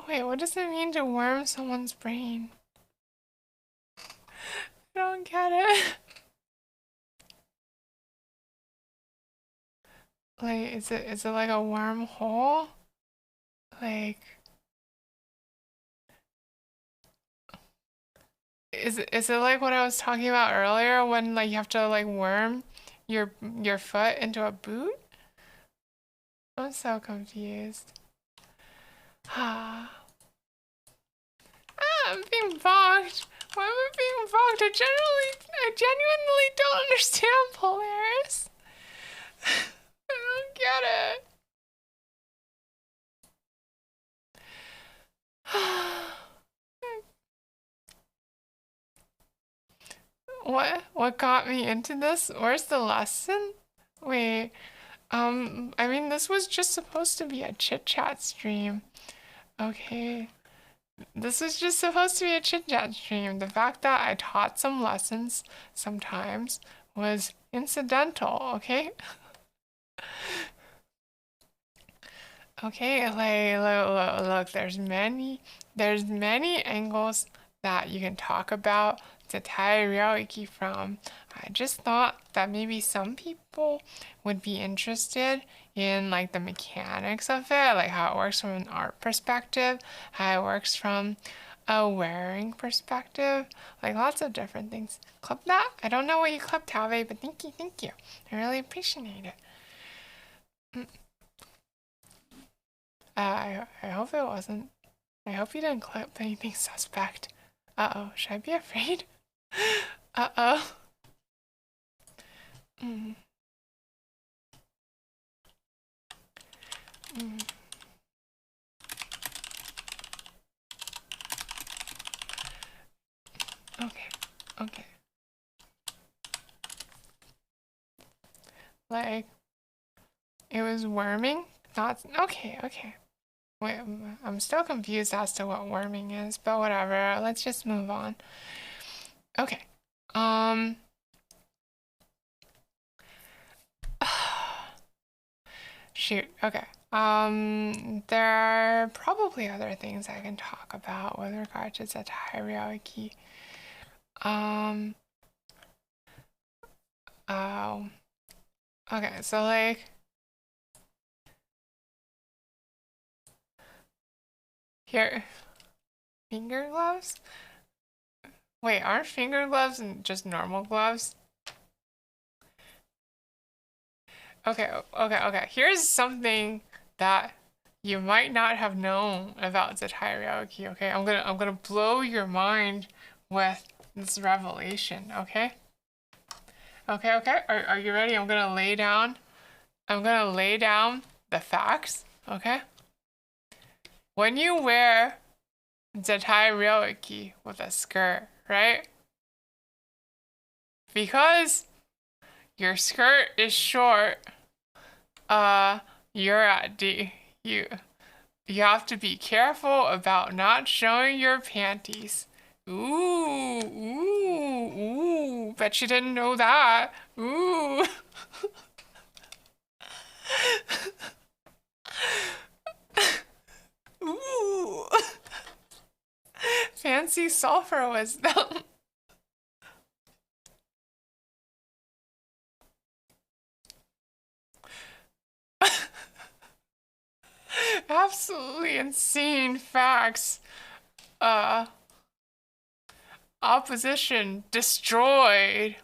Speaker 1: Wait, what does it mean to worm someone's brain? I don't get it. Like, is it like a wormhole? Like, is it like what I was talking about earlier when like you have to like worm your foot into a boot? I'm so confused. Ah, I'm being bonked. Why am I being bonked? I genuinely don't understand Polaris. What got me into this? Where's the lesson? Wait, I mean, this was just supposed to be a chit chat stream. Okay. This is just supposed to be a chit chat stream. The fact that I taught some lessons sometimes was incidental, okay? Okay, like look, there's many angles that you can talk about zettai ryouiki from. I just thought that maybe some people would be interested in like the mechanics of it, like how it works from an art perspective, how it works from a wearing perspective, like lots of different things. Clip that? I don't know what you clipped, Tave, but thank you. I really appreciate it. I hope it wasn't. I hope you didn't clip anything suspect. Uh-oh, should I be afraid? Uh-oh. Mm. Mm. Okay, okay. Like, it was worming? Not, okay. Wait, I'm still confused as to what worming is, but whatever. Let's just move on. Okay. Shoot. Okay. There are probably other things I can talk about with regard to zettai ryouiki. Um, oh. Okay, so like here, finger gloves? Wait, aren't finger gloves and just normal gloves? Okay. Here's something that you might not have known about zettai ryouiki, okay? I'm gonna blow your mind with this revelation, okay? Okay. Are you ready? I'm gonna lay down the facts, okay? When you wear zettai ryouiki with a skirt, right? Because your skirt is short, you're at D. You have to be careful about not showing your panties. Ooh. Bet you didn't know that. Ooh. Ooh. Fancy sulfur wisdom. Absolutely insane facts. Opposition destroyed.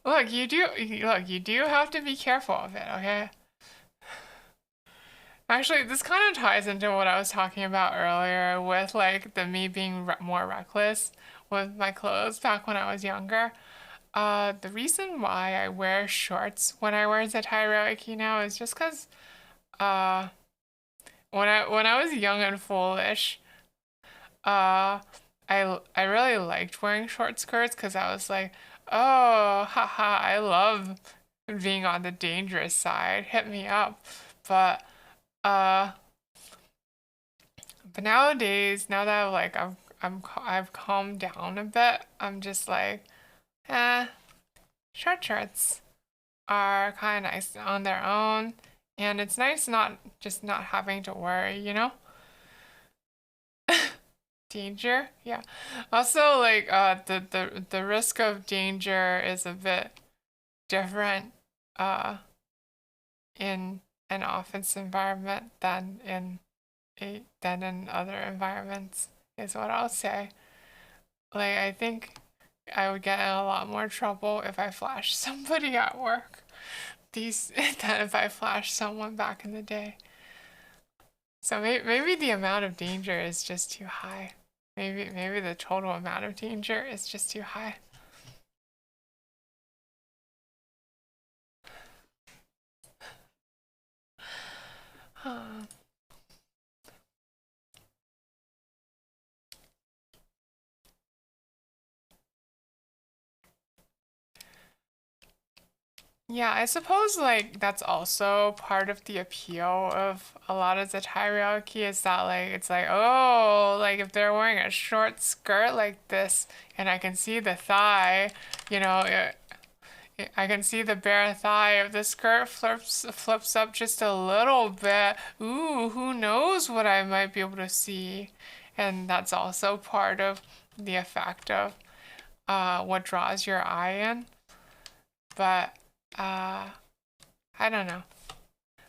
Speaker 1: Look, you do have to be careful of it, okay? Actually, this kind of ties into what I was talking about earlier with like me being more reckless with my clothes back when I was younger. The reason why I wear shorts when I wear zettai ryouiki now is just because uh, when I was young and foolish, uh, I really liked wearing short skirts because I was like, oh, haha, I love being on the dangerous side. Hit me up. But uh, but nowadays, now that I've calmed down a bit, I'm just like, eh, short shorts are kind of nice on their own, and it's nice not having to worry, you know? Danger, yeah. Also, like, the risk of danger is a bit different, in an office environment than in other environments, is what I'll say. Like, I think I would get in a lot more trouble if I flashed somebody at work than if I flashed someone back in the day. So maybe the amount of danger is just too high. Maybe the total amount of danger is just too high. Huh. Yeah, I suppose like that's also part of the appeal of a lot of the ryouiki is that like it's like oh like if they're wearing a short skirt like this and I can see the thigh, you know, I can see the bare thigh. If the skirt flips up just a little bit, ooh, who knows what I might be able to see, and that's also part of the effect of what draws your eye in. But uh, I don't know.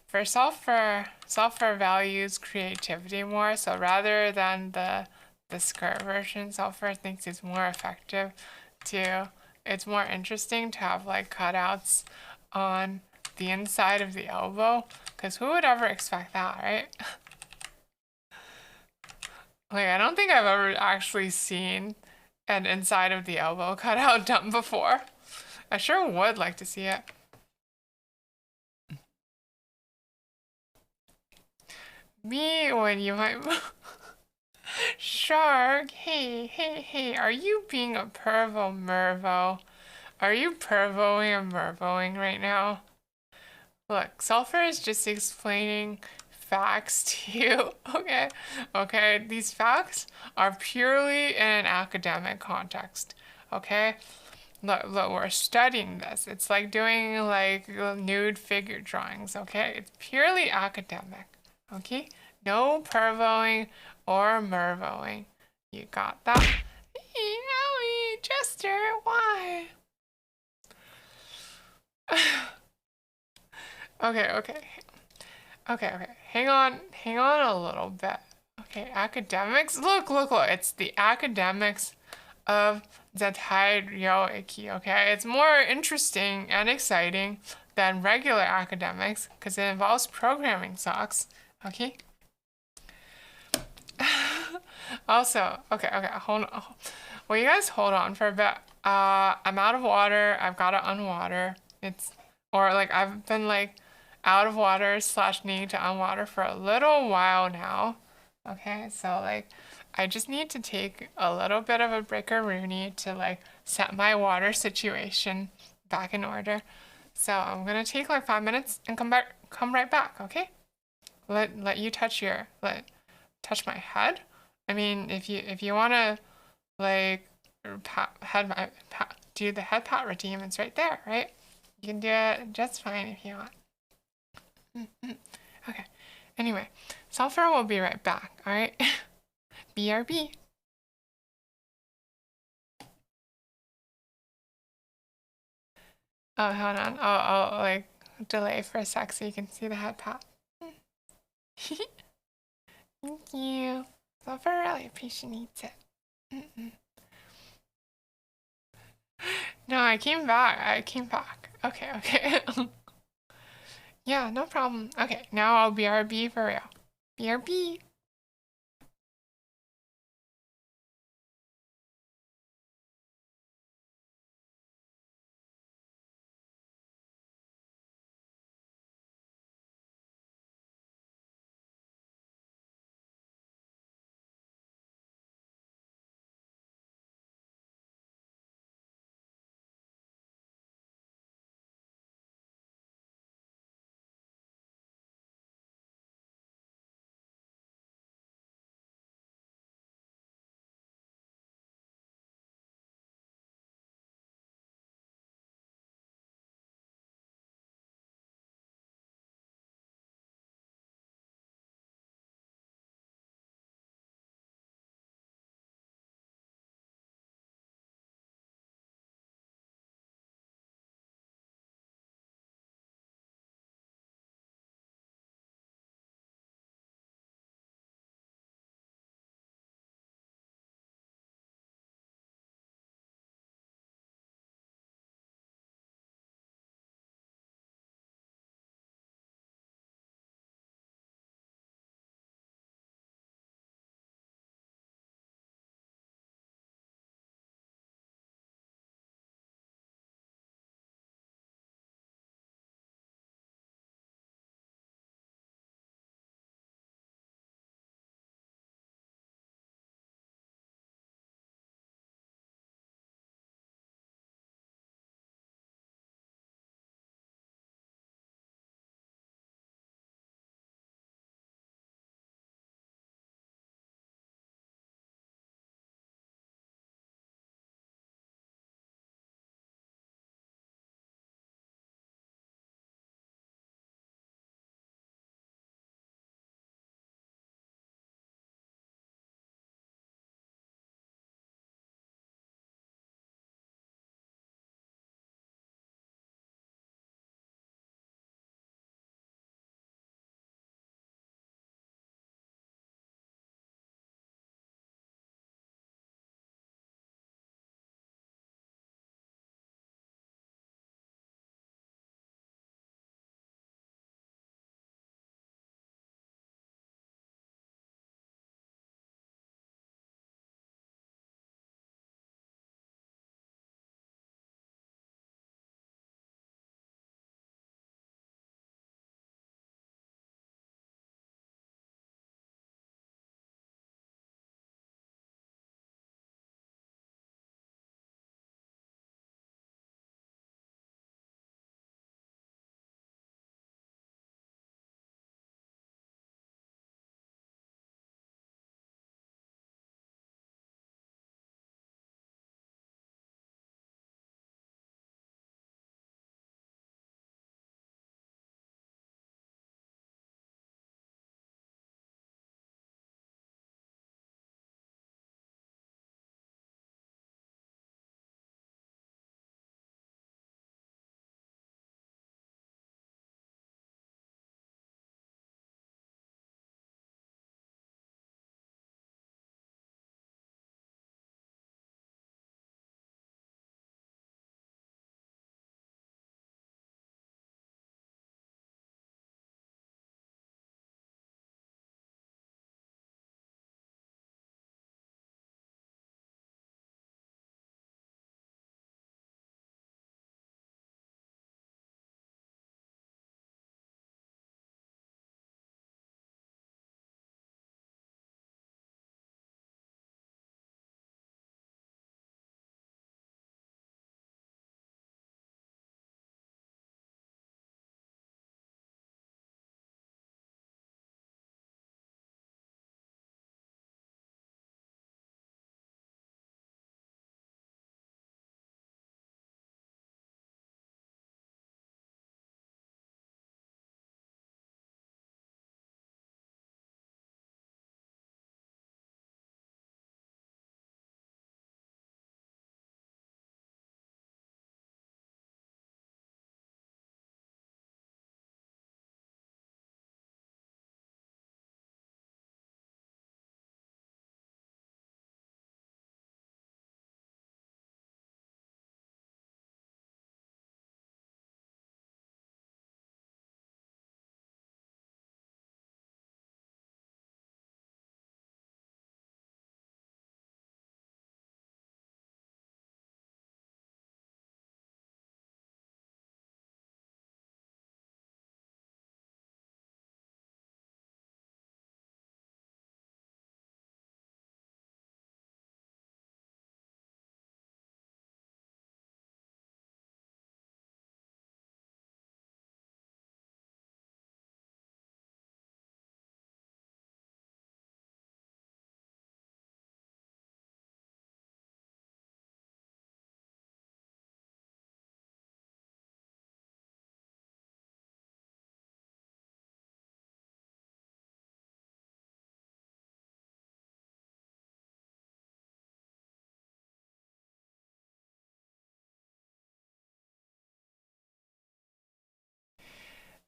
Speaker 1: For sulfur values creativity more. So rather than the skirt version, sulfur thinks it's more effective to. It's more interesting to have like cutouts on the inside of the elbow, because who would ever expect that, right? Like I don't think I've ever actually seen an inside of the elbow cutout done before. I sure would like to see it. Me when you might. Shark, hey, are you being a pervo mervo? Are you pervoing and mervoing right now? Look, Sulfur is just explaining facts to you, okay? Okay, these facts are purely in an academic context, okay? Look, we're studying this. It's like doing like nude figure drawings, okay? It's purely academic, okay? No pervoing or mervoing. You got that? Owie, Jester, why? Okay. Okay. Hang on a little bit. Okay, academics. Look. It's the academics of zettai ryouiki. Okay, it's more interesting and exciting than regular academics because it involves programming socks. Okay. Also, okay. Hold on. Will you guys hold on for a bit? I'm out of water. I've got to unwater. Or like I've been like out of water slash needing to unwater for a little while now. Okay, so like I just need to take a little bit of a breaker-rooney to like set my water situation back in order. So I'm gonna take like 5 minutes and come right back, okay? Let you touch my head. I mean, if you wanna like do the head pat routine, it's right there, right? You can do it just fine if you want. Okay. Anyway, Sulfur will be right back, alright? BRB. Oh, hold on. I'll like delay for a sec so you can see the head pat. Thank you. Sulfur really appreciates it. No, I came back. Okay. Yeah, no problem. Okay, now I'll BRB for real. BRB.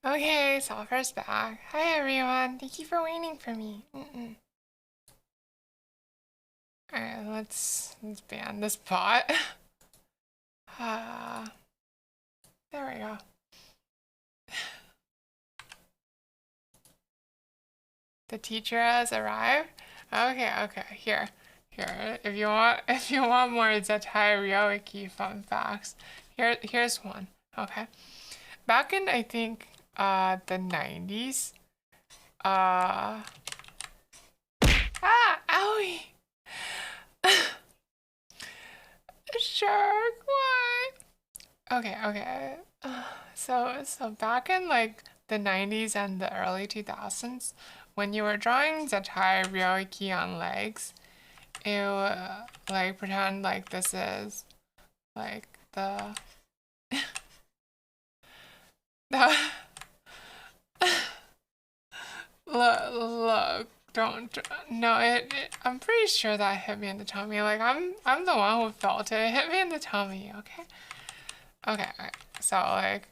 Speaker 1: Okay, Sulfur's back. Hi everyone. Thank you for waiting for me. Alright, let's ban this bot. Uh, there we go. The teacher has arrived. Okay. Here. If you want more zettai ryouiki fun facts, here's one. Okay. Back in I think the 90s. Owie. Shark, what? Okay. So back in like the 90s and the early 2000s, when you were drawing zettai ryouiki on legs, it would like pretend like this is like the the look, don't no I'm pretty sure that hit me in the tummy. Like I'm the one who felt it. It hit me in the tummy, okay? Okay, so like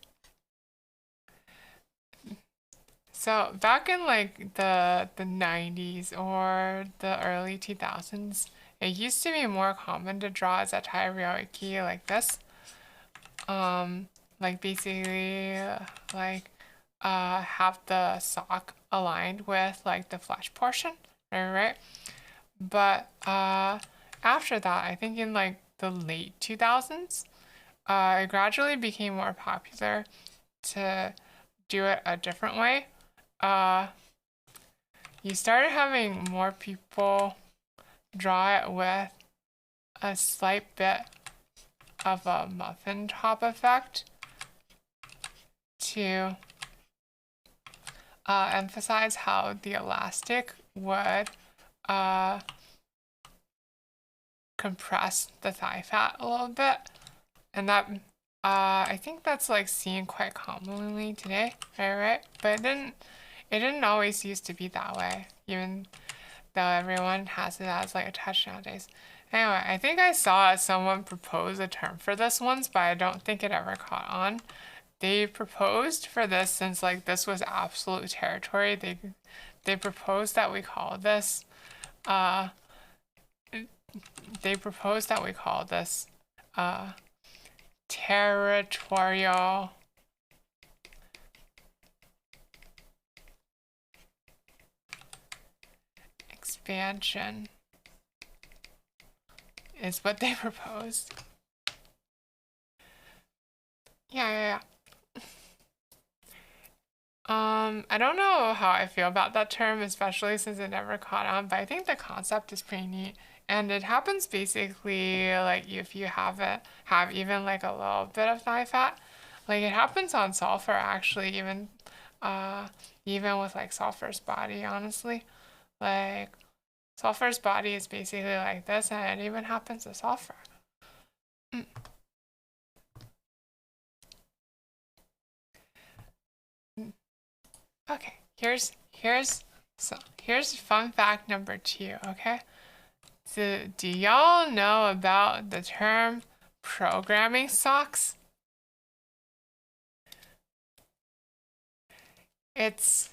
Speaker 1: so back in like the 90s or the early 2000s, it used to be more common to draw zettai ryouiki like this. Like basically like have the sock aligned with like the flesh portion, right? But after that, I think in like the late 2000s, it gradually became more popular to do it a different way. You started having more people draw it with a slight bit of a muffin top effect to emphasize how the elastic would compress the thigh fat a little bit, and that I think that's like seen quite commonly today, right? But it didn't always used to be that way, even though everyone has it as like a touch nowadays. Anyway, I think I saw someone propose a term for this once, but I don't think it ever caught on. They proposed for this since like this was absolute territory. They proposed that we call this territorial expansion is what they proposed. Yeah. I don't know how I feel about that term, especially since it never caught on, but I think the concept is pretty neat. And it happens basically like if you have even like a little bit of thigh fat. Like it happens on Sulfur actually, even with like Sulfur's body, honestly. Like Sulfur's body is basically like this, and it even happens to Sulfur. Okay, here's fun fact number 2, okay? So, do y'all know about the term programming socks? It's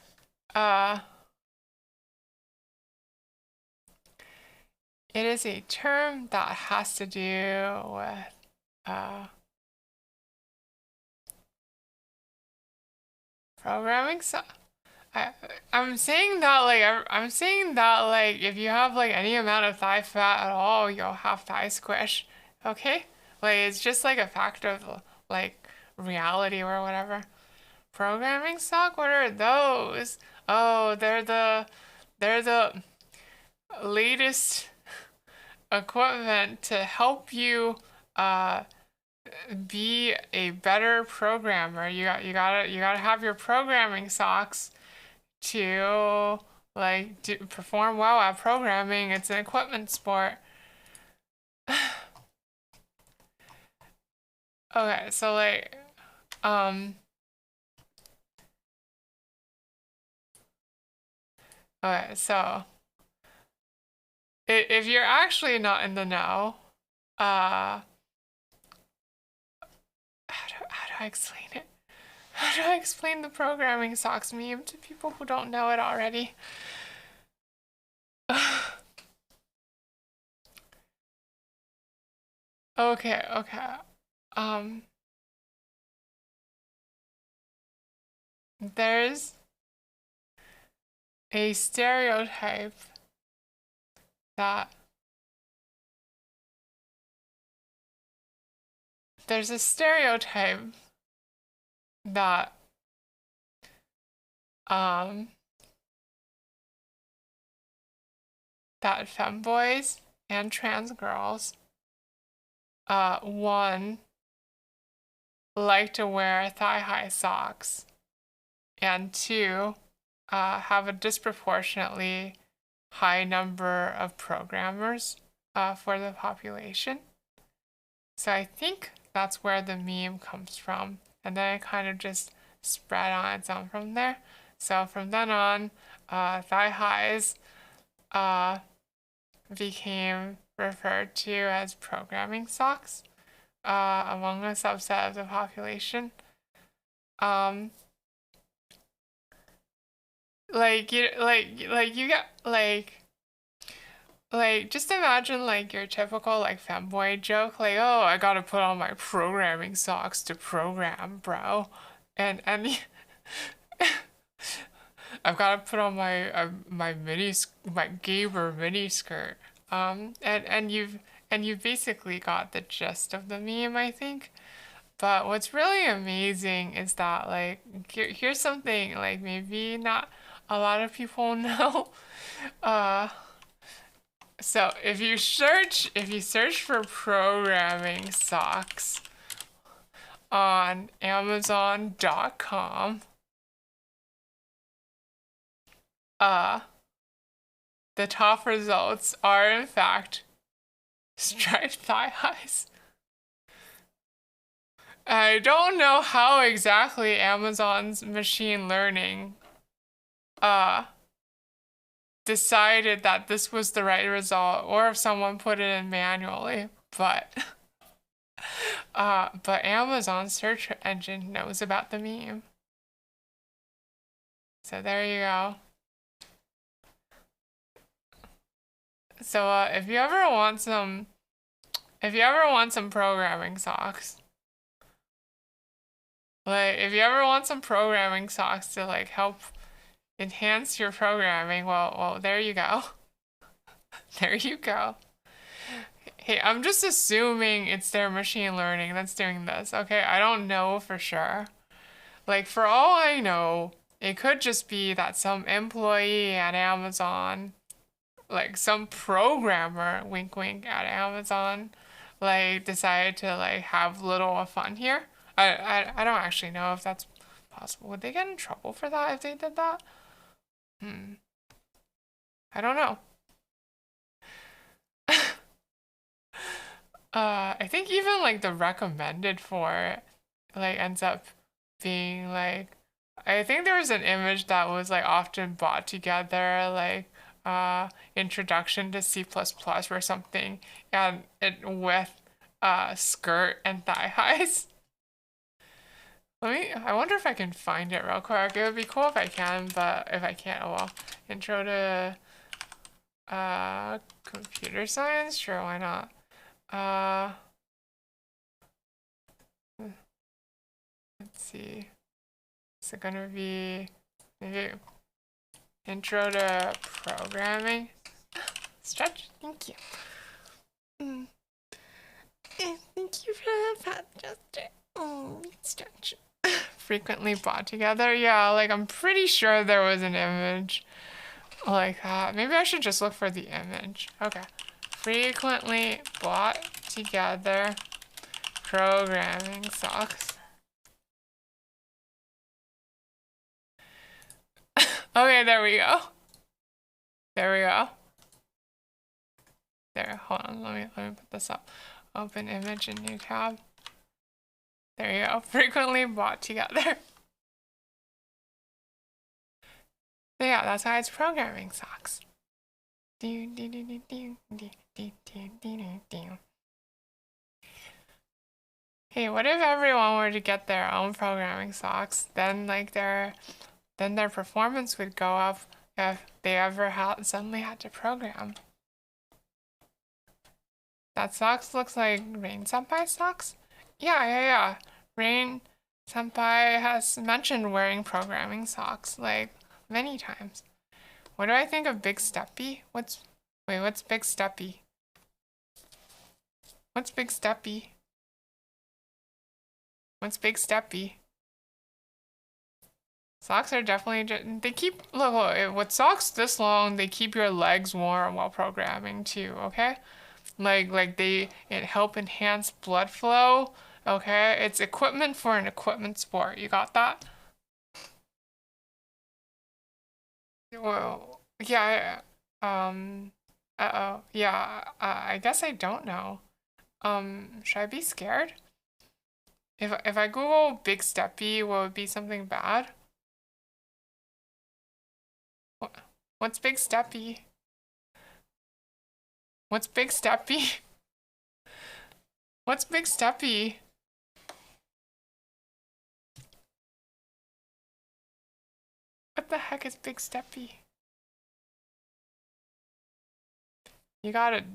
Speaker 1: it is a term that has to do with programming socks. I'm saying that like if you have like any amount of thigh fat at all, you'll have thigh squish. Okay? Like it's just like a fact of like reality or whatever. Programming stock? What are those? Oh, they're the latest equipment to help you be a better programmer. You gotta have your programming socks to like perform well at programming. It's an equipment sport. Okay, so like okay, so if you're actually not in the know, how do I explain it? How do I explain the programming socks meme to people who don't know it already? Okay, okay. Um, there's a stereotype that there's a stereotype that um that femboys and trans girls one like to wear thigh-high socks, and two have a disproportionately high number of programmers for the population. So I think that's where the meme comes from. And then it kind of just spread on its own from there. So from then on, thigh highs became referred to as programming socks among a subset of the population. Um, you get just imagine like your typical like femboy joke, like, oh, I gotta put on my programming socks to program, bro, and I've gotta put on my my Gaber mini skirt, and you've basically got the gist of the meme, I think. But what's really amazing is that like here's something like maybe not a lot of people know. Uh, So if you search for programming socks on Amazon.com, uh, the top results are in fact striped thigh highs. I don't know how exactly Amazon's machine learning uh decided that this was the right result, or if someone put it in manually, but but Amazon's search engine knows about the meme. So there you go. So if you ever want some programming socks, like if you ever want some programming socks to like help enhance your programming, well, there you go. There you go. Hey, I'm just assuming it's their machine learning that's doing this. Okay, I don't know for sure. Like for all I know, it could just be that some employee at Amazon, like some programmer, wink wink, at Amazon, like decided to like have little fun here. I don't actually know if that's possible. Would they get in trouble for that if they did that? Hmm. I don't know. I think even like the recommended for it like ends up being like, I think there was an image that was like often bought together like introduction to C++ or something, and it with skirt and thigh highs. I wonder if I can find it real quick. It would be cool if I can, but if I can't, oh well. Intro to computer science? Sure, why not? Uh, let's see. Is it gonna be maybe intro to programming? Stretch, thank you. Mm. Thank you for that gesture. Oh, stretch. Frequently bought together. Yeah, like I'm pretty sure there was an image like that. Maybe I should just look for the image. Okay. Frequently bought together programming socks. Okay, there we go. There we go. There, hold on, let me put this up. Open image in new tab. There you go. Frequently bought together. So yeah, that's why it's programming socks. Hey, what if everyone were to get their own programming socks? Then their performance would go up if they ever suddenly had to program. That socks looks like Rain Senpai's socks? Yeah. Rain Senpai has mentioned wearing programming socks, like, many times. What do I think of Big Steppy? What's Big Steppy? What's Big Steppy? What's Big Steppy? Socks are definitely they keep look with socks this long, they keep your legs warm while programming too, okay? Like it help enhance blood flow, okay? It's equipment for an equipment sport. You got that? Well, yeah, uh-oh. Yeah, I guess I don't know. Should I be scared? If I Google Big Steppy, will it be something bad? What, what's Big Steppy? What's Big Steppy? What's Big Steppy? What the heck is Big Steppy? You got it.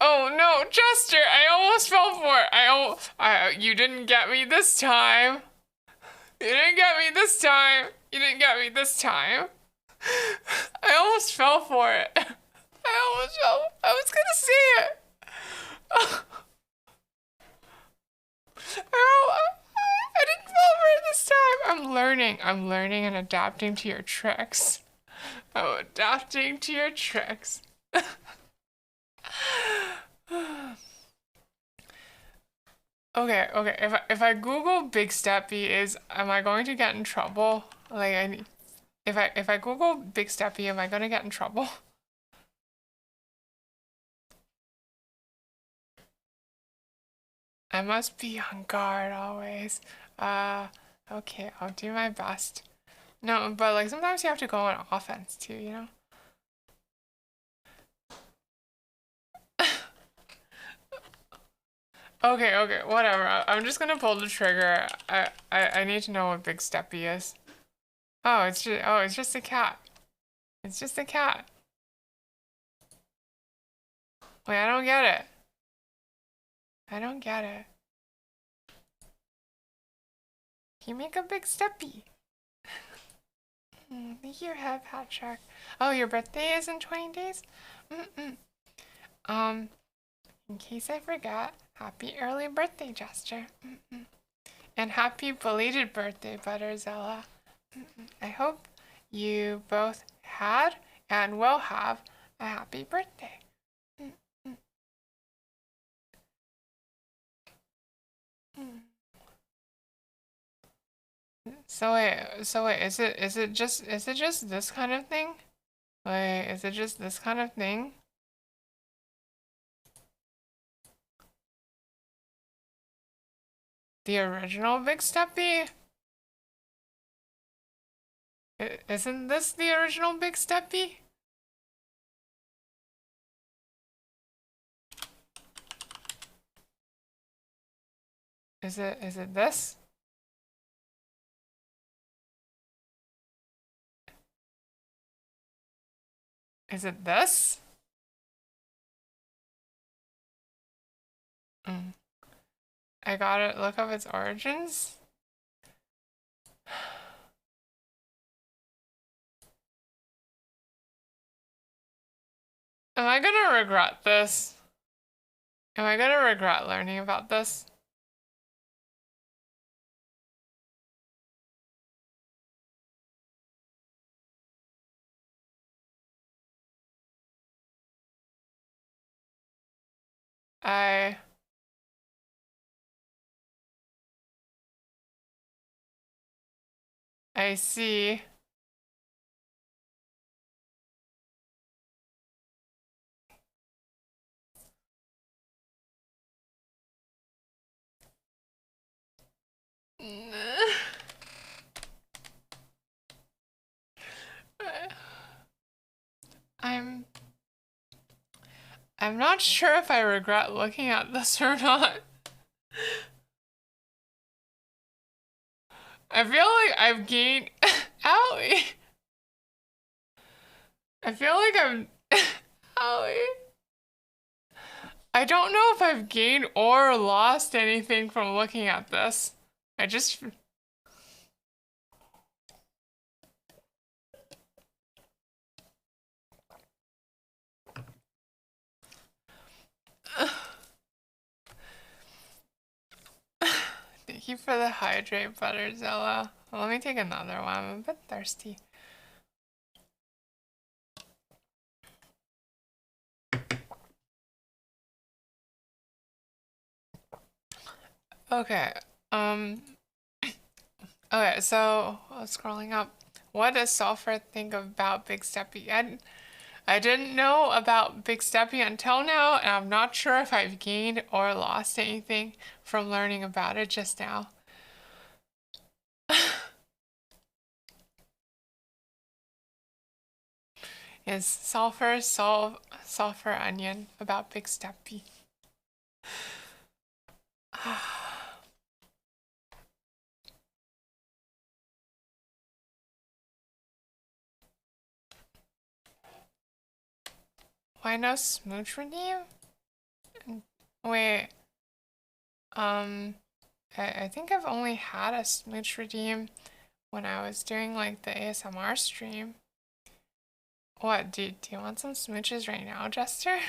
Speaker 1: Oh no, Chester! I almost fell for it. You didn't get me this time. You didn't get me this time. You didn't get me this time. I almost fell for it. I almost fell. I was gonna say it. I didn't fall for it this time. I'm learning. I'm learning and adapting to your tricks. I'm adapting to your tricks. Okay. If I Google Big Steppy, am I going to get in trouble? Like if I Google Big Steppy, am I gonna get in trouble? I must be on guard always. Okay, I'll do my best. No, but like sometimes you have to go on offense too, you know? Okay, whatever. I'm just gonna pull the trigger. I need to know what Big Steppy is. It's just a cat. It's just a cat. Wait, I don't get it. I don't get it. You make a Big Steppy. Thank you, head Patrick. Oh, your birthday is in 20 days? In case I forgot, happy early birthday, Jester. And happy belated birthday, Butterzella. I hope you both had and will have a happy birthday. So wait, is it just this kind of thing? Like, is it just this kind of thing? The original Big Steppy? Isn't this the original Big Steppy? Is it this? Is it this? I gotta look up its origins. Am I gonna regret this? Am I gonna regret learning about this? I see. I'm I'm not sure if I regret looking at this or not. I feel like I've gained... Owie! I feel like I'm... Owie. I don't know if I've gained or lost anything from looking at this. I just... Thank you for the hydrate, Butterzilla. Well, let me take another one. I'm a bit thirsty. Okay. Okay, so scrolling up. What does Sulfur think about Big Steppy? I didn't know about Big Steppy until now, and I'm not sure if I've gained or lost anything from learning about it just now. Is Sulfur Onion about Big Steppy? Why no smooch redeem? Wait, I think I've only had a smooch redeem when I was doing like the ASMR stream. What, do you want some smooches right now, Jester?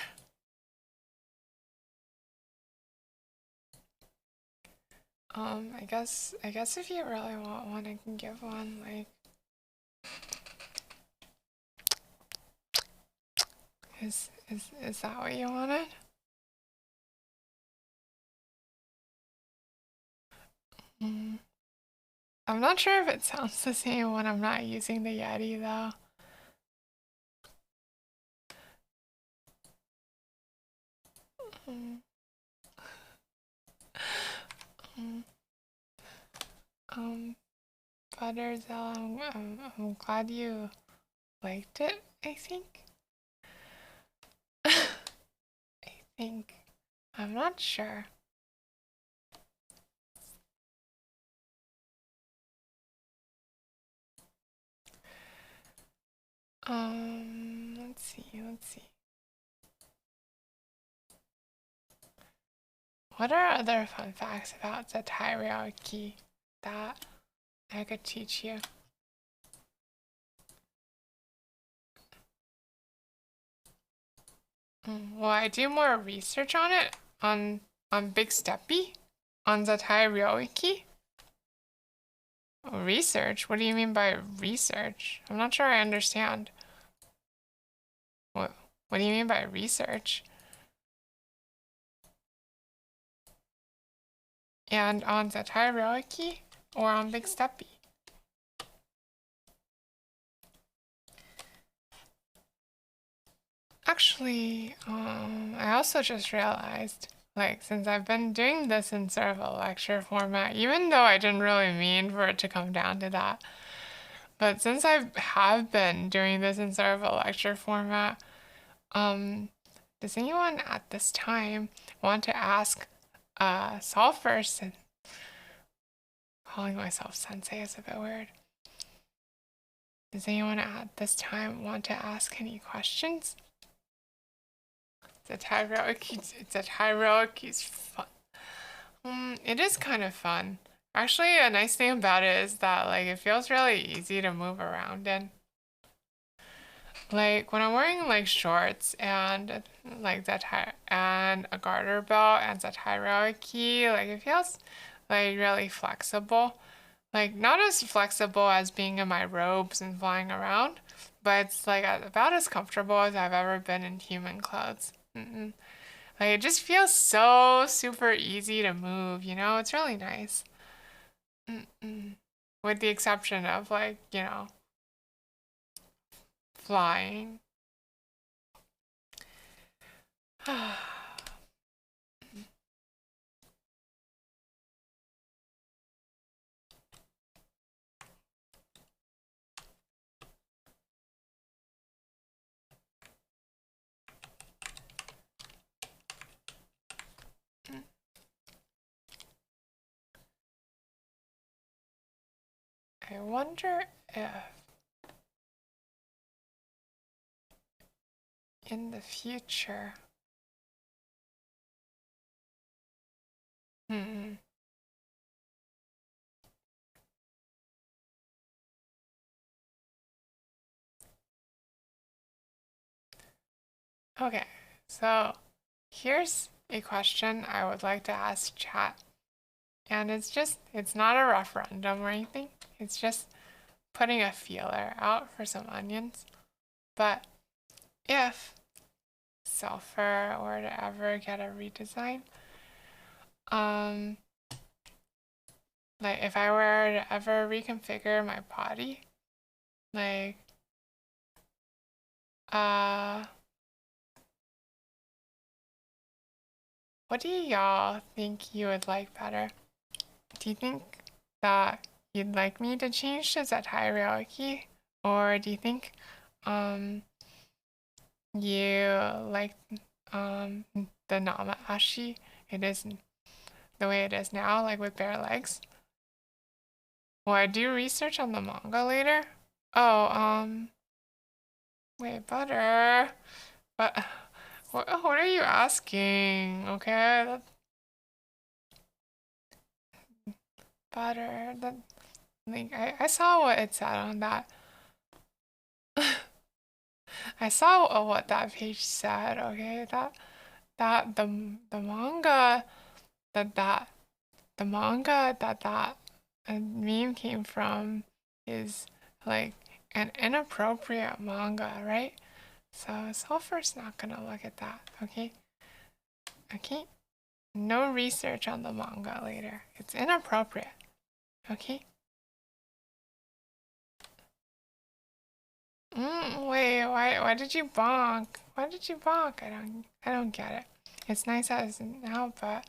Speaker 1: I guess if you really want one, I can give one, like... Is that what you wanted? I'm not sure if it sounds the same when I'm not using the Yeti, though. Butterzilla, I'm glad you liked it, I think. I'm not sure. Let's see. What are other fun facts about zettai ryouiki that I could teach you? Well, I do more research on it, on Big Steppy, on zettai ryouiki. Oh, research? What do you mean by research? I'm not sure I understand. What do you mean by research? And on zettai ryouiki or on Big Steppy? Actually, I also just realized, like, since I've been doing this in sort of a lecture format, even though I didn't really mean for it to come down to that, but since I have been doing this in sort of a lecture format, does anyone at this time want to ask Sulfur, since calling myself sensei is a bit weird. Does anyone at this time want to ask any questions? Zettai ryouiki is fun. It is kind of fun. Actually, a nice thing about it is that like it feels really easy to move around in. Like when I'm wearing like shorts and like zettai and a garter belt and zettai ryouiki, like it feels like really flexible. Like not as flexible as being in my robes and flying around, but it's like about as comfortable as I've ever been in human clothes. Like it just feels so super easy to move, you know? It's really nice. With the exception of like, you know, flying. I wonder if in the future, Okay, so here's a question I would like to ask chat. And it's not a referendum or anything. It's just putting a feeler out for some onions. But if Sulfur were to ever get a redesign, like if I were to ever reconfigure my body, like, what do y'all think you would like better? Do you think that you'd like me to change to zettai ryouiki? Or do you think you like the nama ashi? It is the way it is now, like with bare legs. Will I do research on the manga later? Oh, wait, butter. But what are you asking? Okay, butter. That like I saw what it said on that. I saw what that page said. Okay, that the manga that the manga that meme came from is like an inappropriate manga, right? So Sulfur's not gonna look at that. Okay. Okay. No research on the manga later. It's inappropriate. Okay. Wait, why did you bonk? Why did you bonk? I don't get it. It's nice as now, but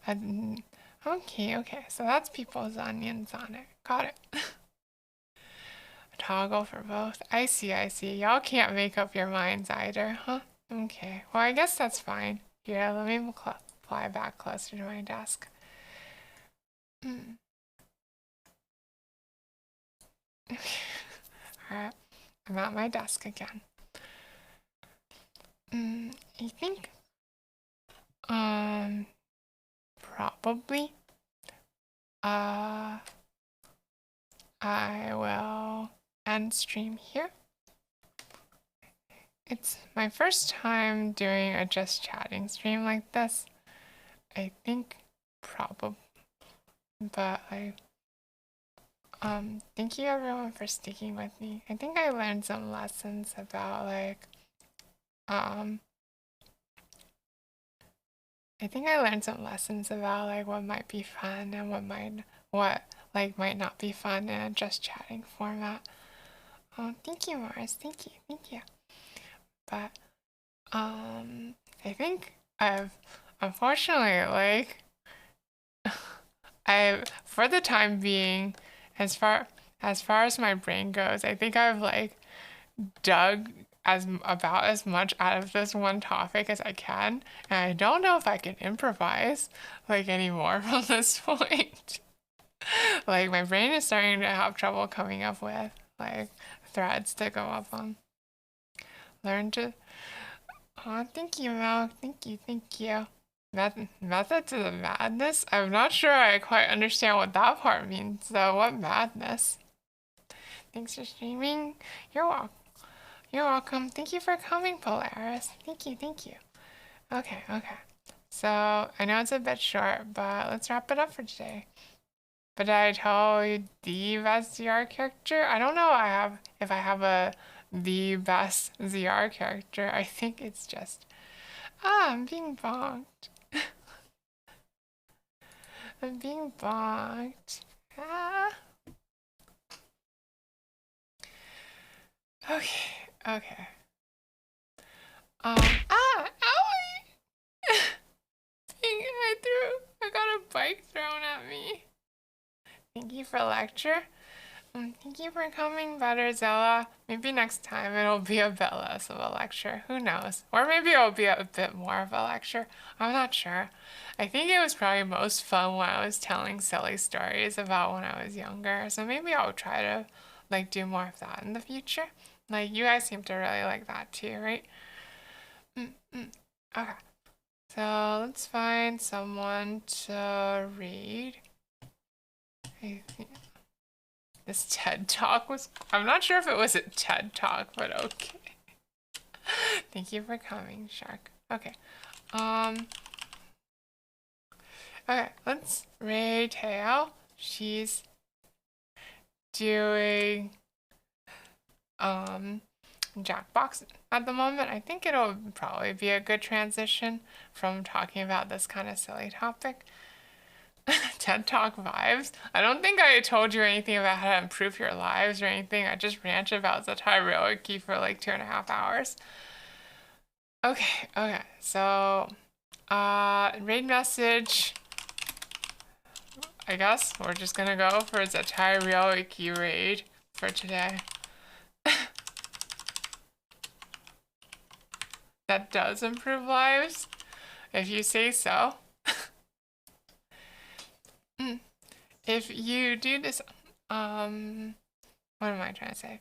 Speaker 1: okay. So that's people's onions on it. Got it. A toggle for both. I see. Y'all can't make up your minds either, huh? Okay. Well, I guess that's fine. Here, let me fly back closer to my desk. Okay. Alright. I'm at my desk again. I think probably I will end stream here. It's my first time doing a just chatting stream like this. I think probably, but thank you everyone for sticking with me. I think I learned some lessons about like what might be fun and what might not be fun in a just chatting format. Thank you, Mars. Thank you. But I think I've unfortunately for the time being, as far as my brain goes, I think I've like dug about as much out of this one topic as I can, and I don't know if I can improvise like anymore from this point. Like my brain is starting to have trouble coming up with like threads to go up on. Learn to thank you, Mel. Thank you. Method to the madness? I'm not sure I quite understand what that part means, so what madness? Thanks for streaming. You're welcome. Thank you for coming, Polaris. Thank you. Okay. So, I know it's a bit short, but let's wrap it up for today. But I tell you the best ZR character? I don't know if I have the best ZR character. I think it's just I'm being bonked. I'm being bonked. Okay. Owie! I got a bike thrown at me. Thank you for lecture. Thank you for coming, Better Zella. Maybe next time it'll be a bit less of a lecture. Who knows? Or maybe it'll be a bit more of a lecture. I'm not sure. I think it was probably most fun when I was telling silly stories about when I was younger. So maybe I'll try to like do more of that in the future. Like you guys seem to really like that too, right? Okay. So let's find someone to read. I think this TED Talk was, I'm not sure if it was a TED Talk, but okay. Thank you for coming, Shark. Okay. Okay, let's Ray Teo. She's doing Jackbox at the moment. I think it'll probably be a good transition from talking about this kind of silly topic. TED Talk vibes. I don't think I told you anything about how to improve your lives or anything. I just rant about zettai ryouiki for like 2.5 hours. Okay. So, raid message. I guess we're just gonna go for zettai ryouiki raid for today. That does improve lives, if you say so. If you do this, what am I trying to say?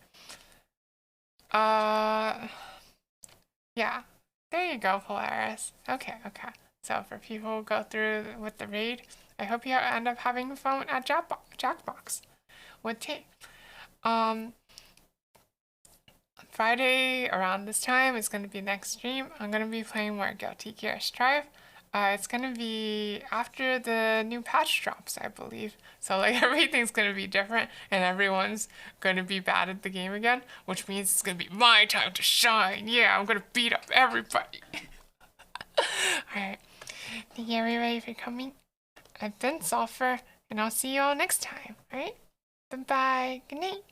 Speaker 1: Yeah, there you go, Polaris. Okay. So for people who go through with the raid, I hope you end up having fun at Jackbox with Tate. Friday around this time is going to be next stream. I'm going to be playing more Guilty Gear Strive. It's going to be after the new patch drops, I believe. So like everything's going to be different and everyone's going to be bad at the game again, which means it's going to be my time to shine. Yeah, I'm going to beat up everybody. Alright, thank you everybody for coming. I've been Sulfur, and I'll see you all next time. Alright, bye-bye. Good night.